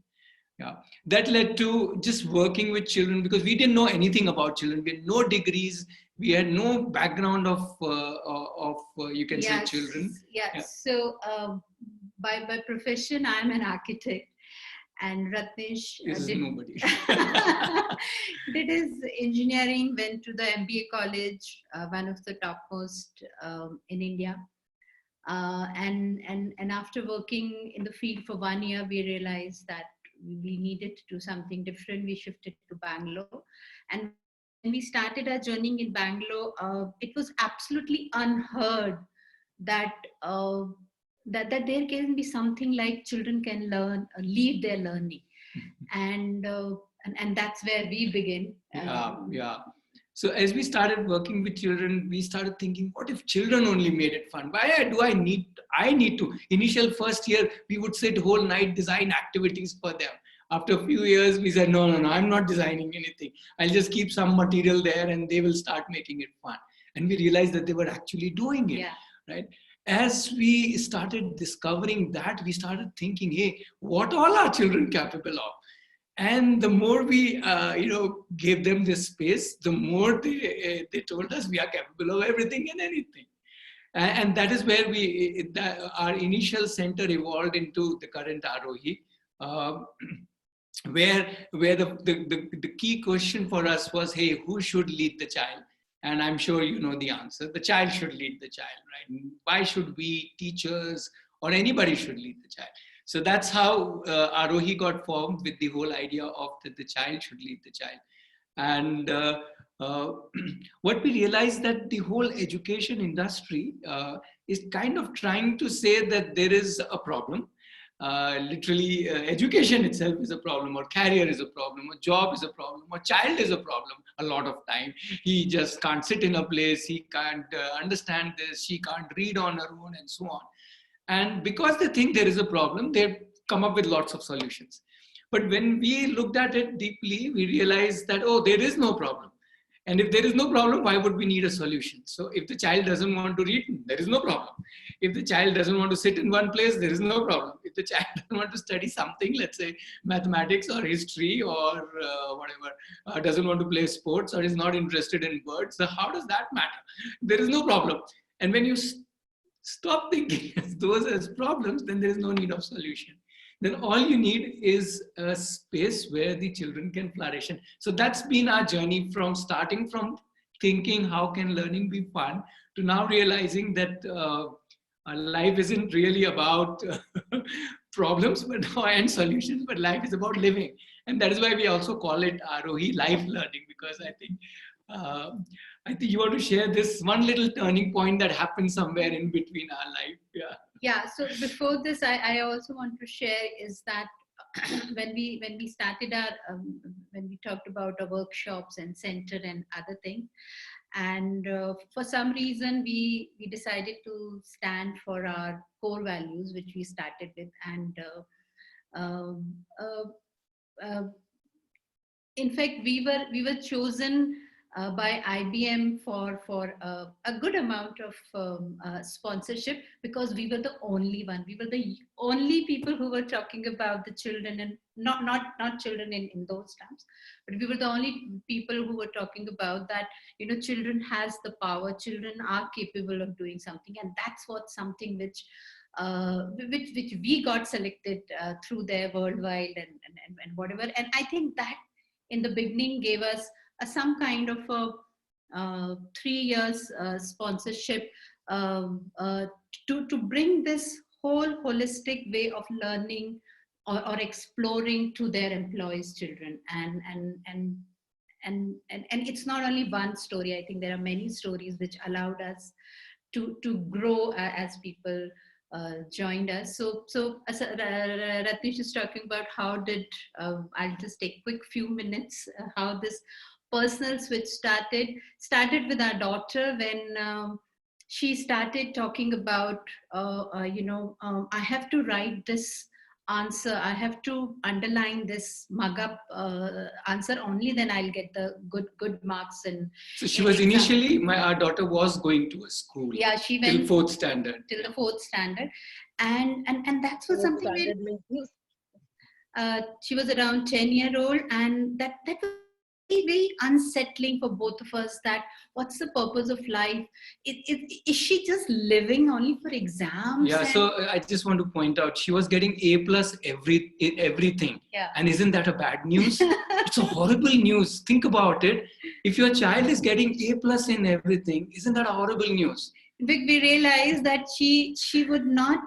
Yeah, that led to just working with children, because we didn't know anything about children. We had no degrees. We had no background of you can say children. Yeah. So by profession, I'm an architect, and Ratnesh did his engineering, went to the MBA college, one of the topmost in India. And after working in the field for 1 year, we realized that we needed to do something different. We shifted to Bangalore, and when we started our journey in Bangalore, it was absolutely unheard that that there can be something like children can lead their learning, and that's where we begin. Yeah. So as we started working with children, we started thinking, what if children only made it fun? Why do I need to? Initial first year, we would sit whole night, design activities for them. After a few years, we said, no, I'm not designing anything. I'll just keep some material there and they will start making it fun. And we realized that they were actually doing it, right? As we started discovering that, we started thinking, hey, what all are children capable of? And the more we, gave them this space, the more they told us we are capable of everything and anything. And that is where our initial center evolved into the current Arohi, where the key question for us was, hey, who should lead the child? And I'm sure you know the answer. The child should lead the child, right? Why should we, teachers, or anybody should lead the child? So that's how Arohi got formed, with the whole idea of that the child should lead the child. And what we realized, that the whole education industry is kind of trying to say that there is a problem. Literally, education itself is a problem, or career is a problem, or job is a problem, or child is a problem. A lot of time, he just can't sit in a place, he can't understand this, she can't read on her own, and so on. And because they think there is a problem, they've come up with lots of solutions. But when we looked at it deeply, we realized that, oh, there is no problem. And if there is no problem, why would we need a solution? So if the child doesn't want to read, there is no problem. If the child doesn't want to sit in one place, there is no problem. If the child doesn't want to study something, let's say mathematics or history or whatever, doesn't want to play sports or is not interested in birds, so how does that matter? There is no problem. And when you stop thinking those as problems, then there is no need of solution. Then all you need is a space where the children can flourish. And so that's been our journey, from starting from thinking how can learning be fun to now realizing that our life isn't really about problems and solutions, but life is about living. And that is why we also call it Arohi life learning, because I think you want to share this one little turning point that happened somewhere in between our life. Yeah. Yeah, so before this, I also want to share is that when we started our, when we talked about our workshops and center and other things, and for some reason we decided to stand for our core values, which we started with, and in fact we were chosen by IBM for a good amount of sponsorship, because we were the only one. We were the only people who were talking about the children, and not children in those terms, but we were the only people who were talking about that, you know, children has the power, children are capable of doing something, and that's what something which we got selected through their worldwide and whatever. And I think that in the beginning gave us some kind of a 3 years sponsorship to bring this whole holistic way of learning or exploring to their employees' children. And it's not only one story. I think there are many stories which allowed us to grow as people joined us. So as Ratnesh is talking about how did, I'll just take quick few minutes, how this personal switch started with our daughter when she started talking about, I have to write this answer, I have to underline this mug up answer, only then I'll get the good marks. And so she was initially, our daughter was going to a school. Yeah, she went till 4th standard. Till the 4th standard, and that's was something she was around 10-year-old, and that was very unsettling for both of us. That what's the purpose of life? Is she just living only for exams? Yeah, so I just want to point out, she was getting A+ everything. Yeah. And isn't that a bad news? It's a horrible news. Think about it. If your child is getting A+ in everything, isn't that a horrible news? We realized that she would not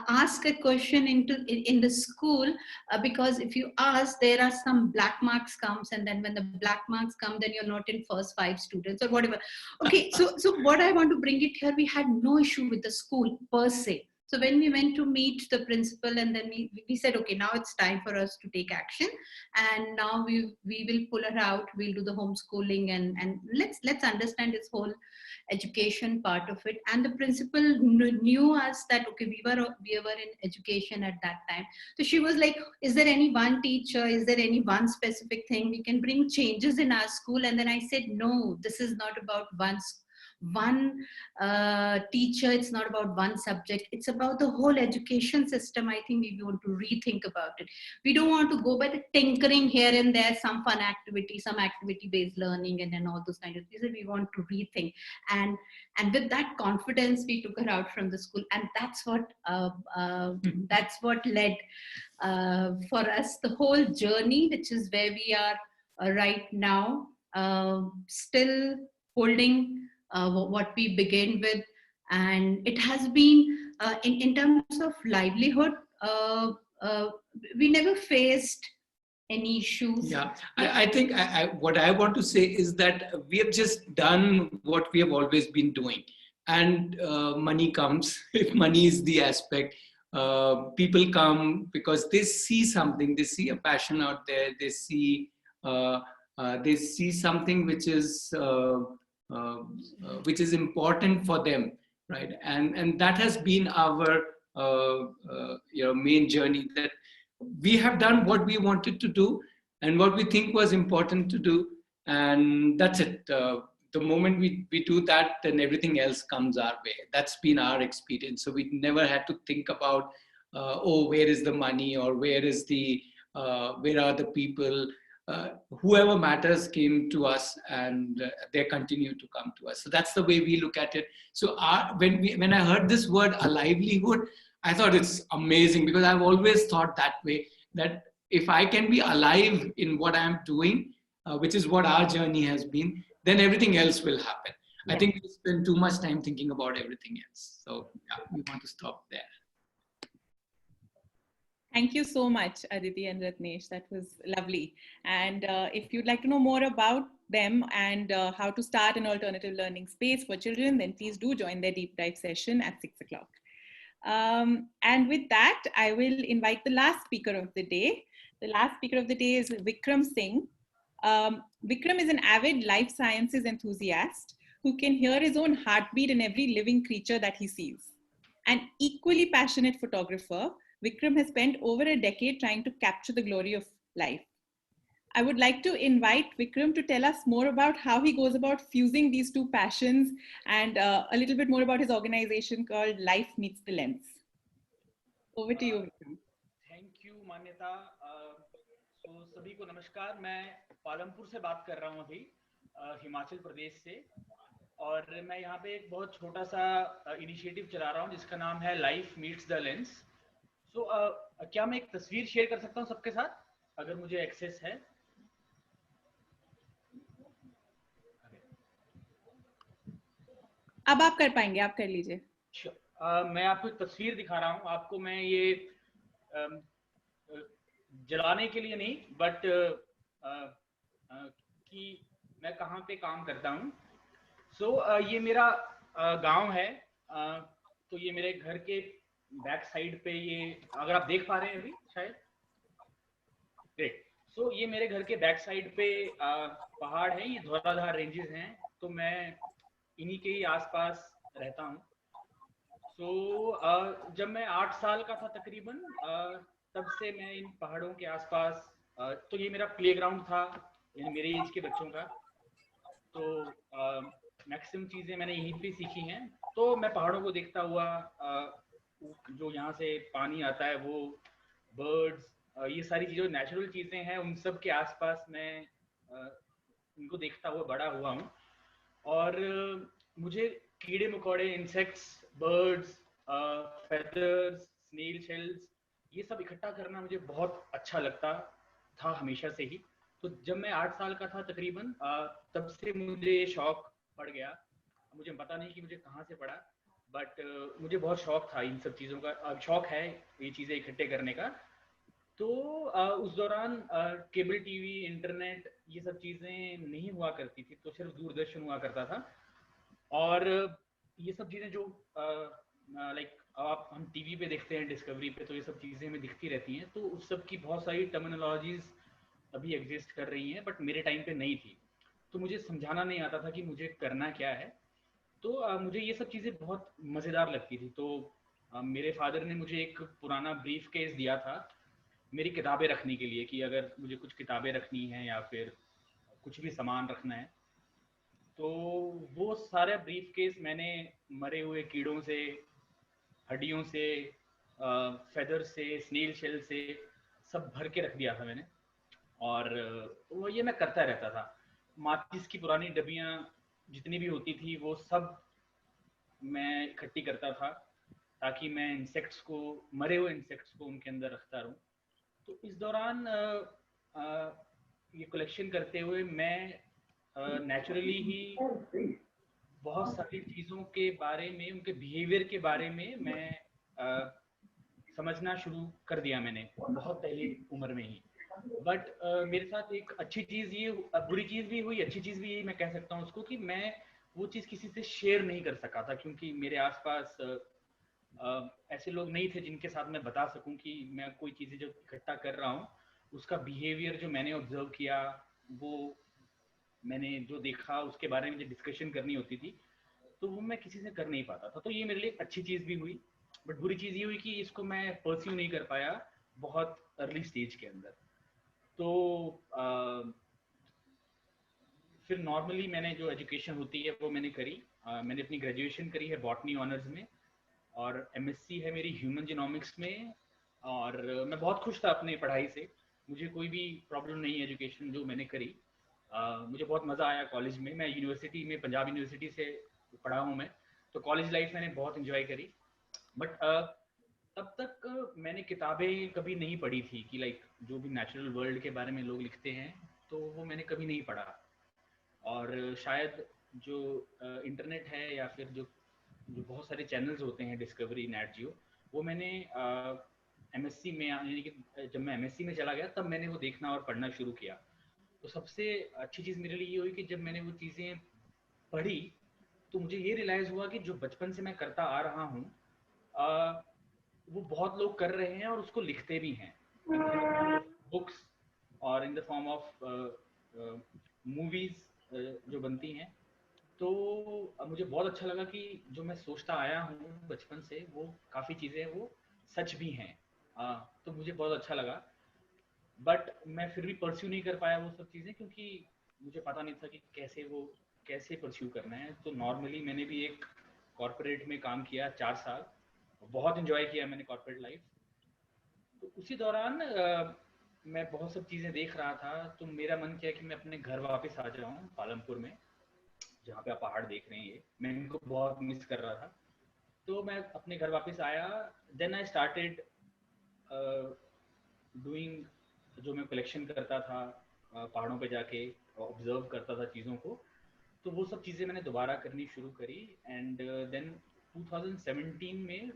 ask a question in the school, because if you ask, there are some black marks comes, and then when the black marks come, then you're not in first 5 students or whatever. Okay, so what I want to bring it here, we had no issue with the school per se. So when we went to meet the principal, and then we said, okay, now it's time for us to take action, and now we will pull her out, we'll do the homeschooling, and let's understand this whole education part of it. And the principal knew us that, okay, we were in education at that time. So she was like, is there any one teacher, is there any one specific thing we can bring changes in our school? And then I said, no, this is not about one teacher, it's not about one subject, it's about the whole education system. I think we want to rethink about it. We don't want to go by the tinkering here and there, some fun activity, some activity based learning, and then all those kind of things. We want to rethink, and with that confidence we took her out from the school, and that's what led for us the whole journey, which is where we are right now, still holding what we began with. And it has been in terms of livelihood, we never faced any issues. Yeah, I think what I want to say is that we have just done what we have always been doing, and money comes. If money is the aspect, people come because they see something, they see a passion out there, they see something which is important for them, right? And that has been our main journey, that we have done what we wanted to do and what we think was important to do, and that's it. The moment we do that, then everything else comes our way. That's been our experience. So we never had to think about, oh, where is the money, or where are the people. Whoever matters came to us, and they continue to come to us. So that's the way we look at it. So when I heard this word, a livelihood, I thought it's amazing, because I've always thought that way, that if I can be alive in what I'm doing, which is what our journey has been, then everything else will happen. Yeah. I think we spend too much time thinking about everything else. So yeah, we want to stop there. Thank you so much, Aditi and Ratnesh. That was lovely. And if you'd like to know more about them and how to start an alternative learning space for children, then please do join their deep dive session at 6 o'clock. And with that, I will invite the last speaker of the day. The last speaker of the day is Vikram Singh. Vikram is an avid life sciences enthusiast who can hear his own heartbeat in every living creature that he sees. An equally passionate photographer, Vikram has spent over a decade trying to capture the glory of life. I would like to invite Vikram to tell us more about how he goes about fusing these two passions, and a little bit more about his organization called Life Meets the Lens. Over to you, Vikram. Thank you, Manyata. So सभी को नमस्कार. मैं पालमपुर से बात कर रहा हूँ अभी, हिमाचल प्रदेश से, और मैं यहाँ पे एक बहुत छोटा सा इनिशिएटिव चला रहा हूँ जिसका नाम है लाइफ मीट्स द लेंस. सो क्या मैं एक तस्वीर शेयर कर सकता हूँ सबके साथ, अगर मुझे एक्सेस है? अब आप कर पाएंगे, आप कर लीजिए. मैं आपको एक तस्वीर दिखा रहा हूँ. आपको मैं ये जलाने के लिए नहीं, बट कि मैं कहाँ पे काम करता हूँ. सो ये मेरा गांव है. तो ये मेरे घर के बैक साइड पे, ये अगर आप देख पा रहे हैं अभी शायद, ग्रेट. सो ये मेरे घर के बैक साइड पे पहाड़ है, ये धौलाधार रेंजेस हैं. तो मैं इन्हीं के ही आसपास रहता हूँ. सो जब मैं 8 साल का था तकरीबन, तब से मैं इन पहाड़ों के आसपास, तो ये मेरा प्लेग्राउंड था मेरे एज के बच्चों का. तो मैक्सिमम चीज़ें मैंने यहीं पे सीखी हैं. तो मैं पहाड़ों को देखता हुआ, जो यहाँ से पानी आता है, वो बर्ड्स, ये सारी चीज़ें, नेचुरल चीज़ें हैं, उन सब के आसपास मैं इनको देखता हुआ बड़ा हुआ हूँ. और मुझे कीड़े मकोड़े, insects, birds, feathers, snail shells, ये सब इकट्ठा करना मुझे बहुत अच्छा लगता था हमेशा से ही. तो जब मैं 8 साल का था तकरीबन, तब से मुझे शौक पड़ गया. मुझे पता नहीं कि मुझे कहाँ से पड़ा, बट मुझे बहुत शौक था इन सब चीज़ों का. शौक है ये चीज़ें इकट्ठे करने का. तो उस दौरान केबल टीवी, इंटरनेट, ये सब चीज़ें नहीं हुआ करती थी. तो सिर्फ दूरदर्शन हुआ करता था. और ये सब चीज़ें जो लाइक हम टीवी पे देखते हैं, डिस्कवरी पे, तो ये सब चीज़ें हमें दिखती रहती हैं. तो उस सब की बहुत सारी टर्मिनोलॉजीज अभी एग्जिस्ट कर रही हैं, बट मेरे टाइम पे नहीं थी. तो मुझे समझाना नहीं आता था कि मुझे करना क्या है. तो मुझे ये सब चीज़ें बहुत मज़ेदार लगती थी. तो मेरे फादर ने मुझे एक पुराना ब्रीफ केस दिया था मेरी किताबें रखने के लिए, कि अगर मुझे कुछ किताबें रखनी है या फिर कुछ भी सामान रखना है, तो वो सारा ब्रीफ केस मैंने मरे हुए कीड़ों से, हड्डियों से, फेदर से, स्नेल शेल से सब भर के रख दिया था मैंने. और वो ये मैं करता रहता था. माचिस की पुरानी डब्बियाँ जितनी भी होती थी, वो सब मैं इकट्ठी करता था, ताकि मैं इंसेक्ट्स को, मरे हुए इंसेक्ट्स को उनके अंदर रखता रहूं. तो इस दौरान ये कलेक्शन करते हुए मैं नेचुरली ही बहुत सारी चीज़ों के बारे में, उनके बिहेवियर के बारे में मैं समझना शुरू कर दिया मैंने बहुत पहले उम्र में ही. बट मेरे साथ एक अच्छी चीज़ ये, बुरी चीज़ भी हुई, अच्छी चीज़ भी यही मैं कह सकता हूँ उसको, कि मैं वो चीज़ किसी से शेयर नहीं कर सका था, क्योंकि मेरे आसपास ऐसे लोग नहीं थे जिनके साथ मैं बता सकूं कि मैं कोई चीज़ें जो इकट्ठा कर रहा हूँ, उसका बिहेवियर जो मैंने ऑब्जर्व किया, वो मैंने जो देखा, उसके बारे में जो डिस्कशन करनी होती थी, तो वो मैं किसी से कर नहीं पाता था. तो ये मेरे लिए अच्छी चीज़ भी हुई, बट बुरी चीज़ ये हुई कि इसको मैं परस्यू नहीं कर पाया बहुत अर्ली स्टेज के अंदर. तो फिर नॉर्मली मैंने जो एजुकेशन होती है वो मैंने करी। मैंने अपनी ग्रेजुएशन करी है बॉटनी ऑनर्स में, और एमएससी है मेरी ह्यूमन जीनोमिक्स में। और मैं बहुत खुश था अपनी पढ़ाई से, मुझे कोई भी प्रॉब्लम नहीं है एजुकेशन जो मैंने करी। मुझे बहुत मज़ा आया कॉलेज में। मैं यूनिवर्सिटी में, पंजाब यूनिवर्सिटी से पढ़ा हूँ मैं, तो कॉलेज लाइफ मैंने बहुत इन्जॉय करी। बट तब तक मैंने किताबें कभी नहीं पढ़ी थी कि लाइक जो भी नेचुरल वर्ल्ड के बारे में लोग लिखते हैं, तो वो मैंने कभी नहीं पढ़ा। और शायद जो इंटरनेट है या फिर जो जो बहुत सारे चैनल्स होते हैं, डिस्कवरी, नेट जियो, वो मैंने एमएससी में, यानी कि जब मैं एमएससी में चला गया तब मैंने वो देखना और पढ़ना शुरू किया। तो सबसे अच्छी चीज़ मेरे लिए ये हुई कि जब मैंने वो चीज़ें पढ़ी तो मुझे ये रियलाइज़ हुआ कि जो बचपन से मैं करता आ रहा हूँ, वो बहुत लोग कर रहे हैं और उसको लिखते भी हैं in the form of books और in the form of movies जो बनती हैं। तो मुझे बहुत अच्छा लगा कि जो मैं सोचता आया हूँ बचपन से, वो काफ़ी चीज़ें वो सच भी हैं। तो मुझे बहुत अच्छा लगा। बट मैं फिर भी परस्यू नहीं कर पाया वो सब चीज़ें, क्योंकि मुझे पता नहीं था कि कैसे परस्यू करना है। तो नॉर्मली मैंने भी एक कॉर्पोरेट में काम किया 4 साल, बहुत इन्जॉय किया मैंने कॉर्पोरेट लाइफ। तो उसी दौरान मैं बहुत सब चीज़ें देख रहा था, तो मेरा मन किया कि मैं अपने घर वापस आ जाऊँ पालमपुर में, जहाँ पे आप पहाड़ देख रहे हैं। ये मैं इनको बहुत मिस कर रहा था। तो मैं अपने घर वापस आया। देन आई स्टार्टेड डूइंग, जो मैं कलेक्शन करता था पहाड़ों पे जाके ऑब्जर्व करता था चीज़ों को, तो वो सब चीज़ें मैंने दोबारा करनी शुरू करी। एंड देन 2017 में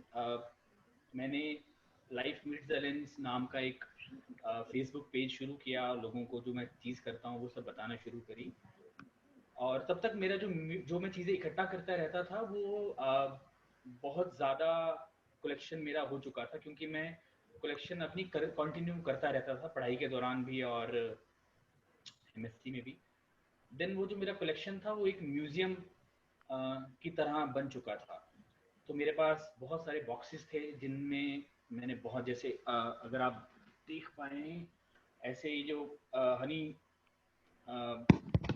मैंने लाइफ मीट्स द लेंस नाम का एक फेसबुक पेज शुरू किया। लोगों को जो मैं चीज़ करता हूँ वो सब बताना शुरू करी। और तब तक मेरा जो मैं चीज़ें इकट्ठा करता रहता था वो बहुत ज़्यादा कलेक्शन मेरा हो चुका था, क्योंकि मैं कलेक्शन अपनी कंटिन्यू करता रहता था पढ़ाई के दौरान भी और एमएससी में भी। देन वो जो मेरा कलेक्शन था वो एक म्यूज़ियम की तरह बन चुका था। तो मेरे पास बहुत सारे बॉक्सेस थे जिनमें मैंने बहुत, जैसे अगर आप देख पाएँ, ऐसे ही जो हनी,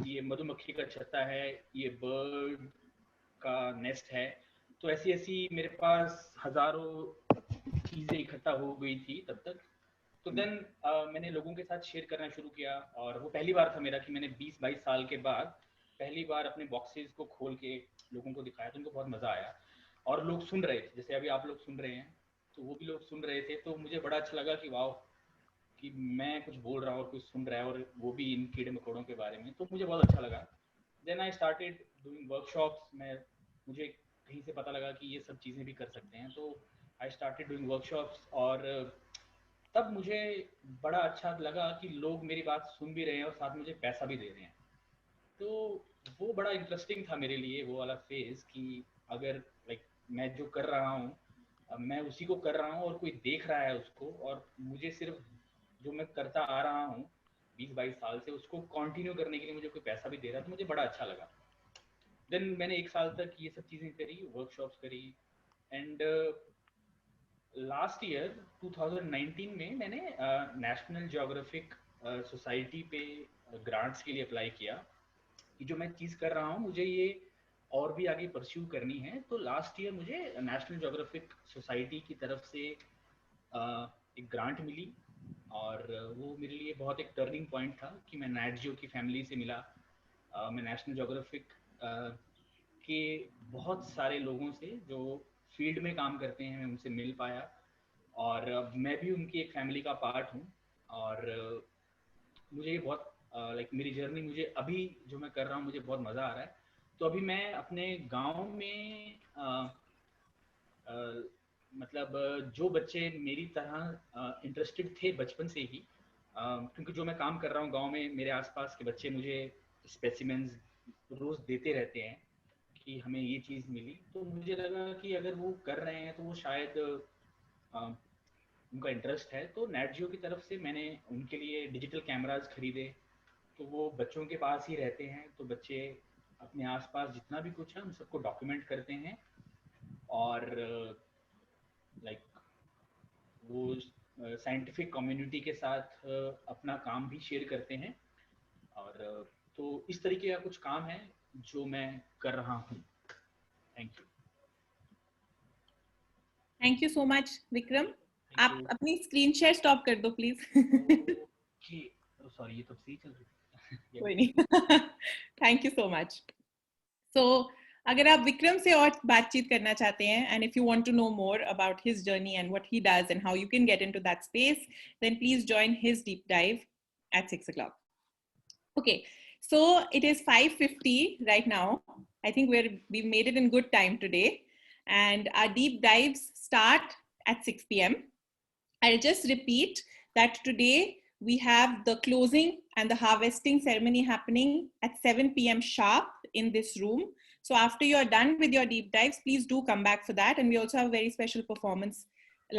ये मधुमक्खी का छत्ता है, ये बर्ड का नेस्ट है। तो ऐसी ऐसी मेरे पास हजारों चीज़ें इकट्ठा हो गई थी तब तक। तो देन मैंने लोगों के साथ शेयर करना शुरू किया, और वो पहली बार था मेरा कि मैंने 20-22 साल के बाद पहली बार अपने बॉक्सेस को खोल के लोगों को दिखाया। तो उनको बहुत मज़ा आया, और लोग सुन रहे थे, जैसे अभी आप लोग सुन रहे हैं, तो वो भी लोग सुन रहे थे। तो मुझे बड़ा अच्छा लगा कि वाह, कि मैं कुछ बोल रहा हूँ और कुछ सुन रहा है, और वो भी इन कीड़े मकोड़ों के बारे में। तो मुझे बहुत अच्छा लगा। Then I started doing workshops. मुझे कहीं से पता लगा कि ये सब चीज़ें भी कर सकते हैं, तो आई स्टार्टेड डूइंग वर्कशॉप्स। और तब मुझे बड़ा अच्छा लगा कि लोग मेरी बात सुन भी रहे हैं और साथ मुझे पैसा भी दे रहे हैं। तो वो बड़ा इंटरेस्टिंग था मेरे लिए, वो वाला फेज, कि अगर लाइक मैं जो कर रहा हूँ, मैं उसी को कर रहा हूँ और कोई देख रहा है उसको, और मुझे सिर्फ जो मैं करता आ रहा हूँ 20-22 साल से, उसको कंटिन्यू करने के लिए मुझे कोई पैसा भी दे रहा है, तो मुझे बड़ा अच्छा लगा। देन मैंने 1 साल तक ये सब चीज़ें करी, वर्कशॉप्स करी। एंड लास्ट ईयर 2019 में मैंने नेशनल ज्योग्राफिक सोसाइटी पे ग्रांट्स के लिए अप्लाई किया कि जो मैं चीज़ कर रहा हूँ मुझे ये और भी आगे परस्यू करनी है। तो लास्ट ईयर मुझे नेशनल ज्योग्राफिक सोसाइटी की तरफ से एक ग्रांट मिली, और वो मेरे लिए बहुत एक टर्निंग पॉइंट था कि मैं नेट जियो की फैमिली से मिला। मैं नेशनल ज्योग्राफिक के बहुत सारे लोगों से जो फील्ड में काम करते हैं, मैं उनसे मिल पाया, और मैं भी उनकी एक फैमिली का पार्ट हूँ। और मुझे ये बहुत लाइक मेरी जर्नी, मुझे अभी जो मैं कर रहा हूँ मुझे बहुत मज़ा आ रहा है। तो अभी मैं अपने गांव में मतलब जो बच्चे मेरी तरह इंटरेस्टेड थे बचपन से ही, क्योंकि जो मैं काम कर रहा हूँ गांव में, मेरे आसपास के बच्चे मुझे स्पेसिमेंस रोज़ देते रहते हैं कि हमें ये चीज़ मिली। तो मुझे लगा कि अगर वो कर रहे हैं तो वो शायद उनका इंटरेस्ट है। तो नेट जियो की तरफ से मैंने उनके लिए डिजिटल कैमरास खरीदे। तो वो बच्चों के पास ही रहते हैं, तो बच्चे अपने आसपास जितना भी कुछ है उन सबको डॉक्यूमेंट करते हैं, और लाइक वो साइंटिफिक कम्युनिटी के साथ अपना काम भी शेयर करते हैं। और तो इस तरीके का कुछ काम है जो मैं कर रहा हूँ. Thank you. Thank you so much Vikram. Thank आप you. अपनी स्क्रीन शेयर स्टॉप कर दो प्लीज. Okay. Oh, sorry, ये तो सही चल रही थी. कोई नहीं. Thank you so much. So अगर आप विक्रम से और बातचीत करना चाहते हैं and if you want to know more about his journey and what he does and how you can get into that space, then please join his deep dive at 6 o'clock. Okay, so it is 5:50 right now. I think we've made it in good time today, and our deep dives start at 6 p.m. I'll just repeat that today we have the closing and the harvesting ceremony happening at 7 p.m. sharp in this room. So after you're done with your deep dives, please do come back for that. And we also have a very special performance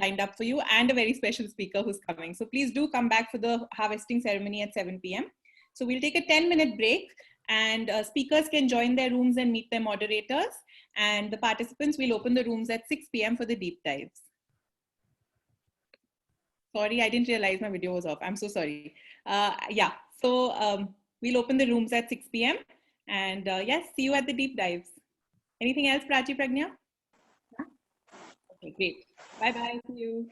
lined up for you and a very special speaker who's coming. So please do come back for the harvesting ceremony at 7 p.m. So we'll take a 10-minute break, and speakers can join their rooms and meet their moderators. And the participants will open the rooms at 6 p.m. for the deep dives. Sorry, I didn't realize my video was off. I'm so sorry. Yeah, so we'll open the rooms at 6 p.m. And yes, see you at the deep dives. Anything else, Prachi, Pragnya? Okay, great. Bye-bye. See you.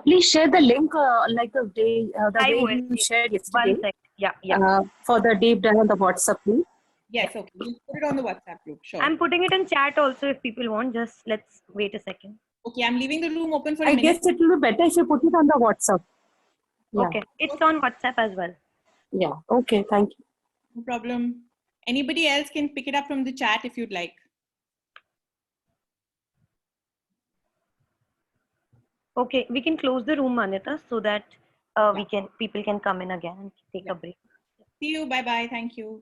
Please share the link like the I way will. you shared yesterday 1 sec. Yeah. for the deep dive on the WhatsApp, please. Yes, okay. We'll put it on the WhatsApp group. Sure. I'm putting it in chat also if people want. Just let's wait a second. Okay, I'm leaving the room open for a I minute. guess it will be better if you put it on the WhatsApp. Yeah. Okay, it's on WhatsApp as well. Yeah. Okay. Thank you. No problem. Anybody else can pick it up from the chat if you'd like. Okay, we can close the room, Manita, so that people can come in again and take a break. See you. Bye-bye. Thank you.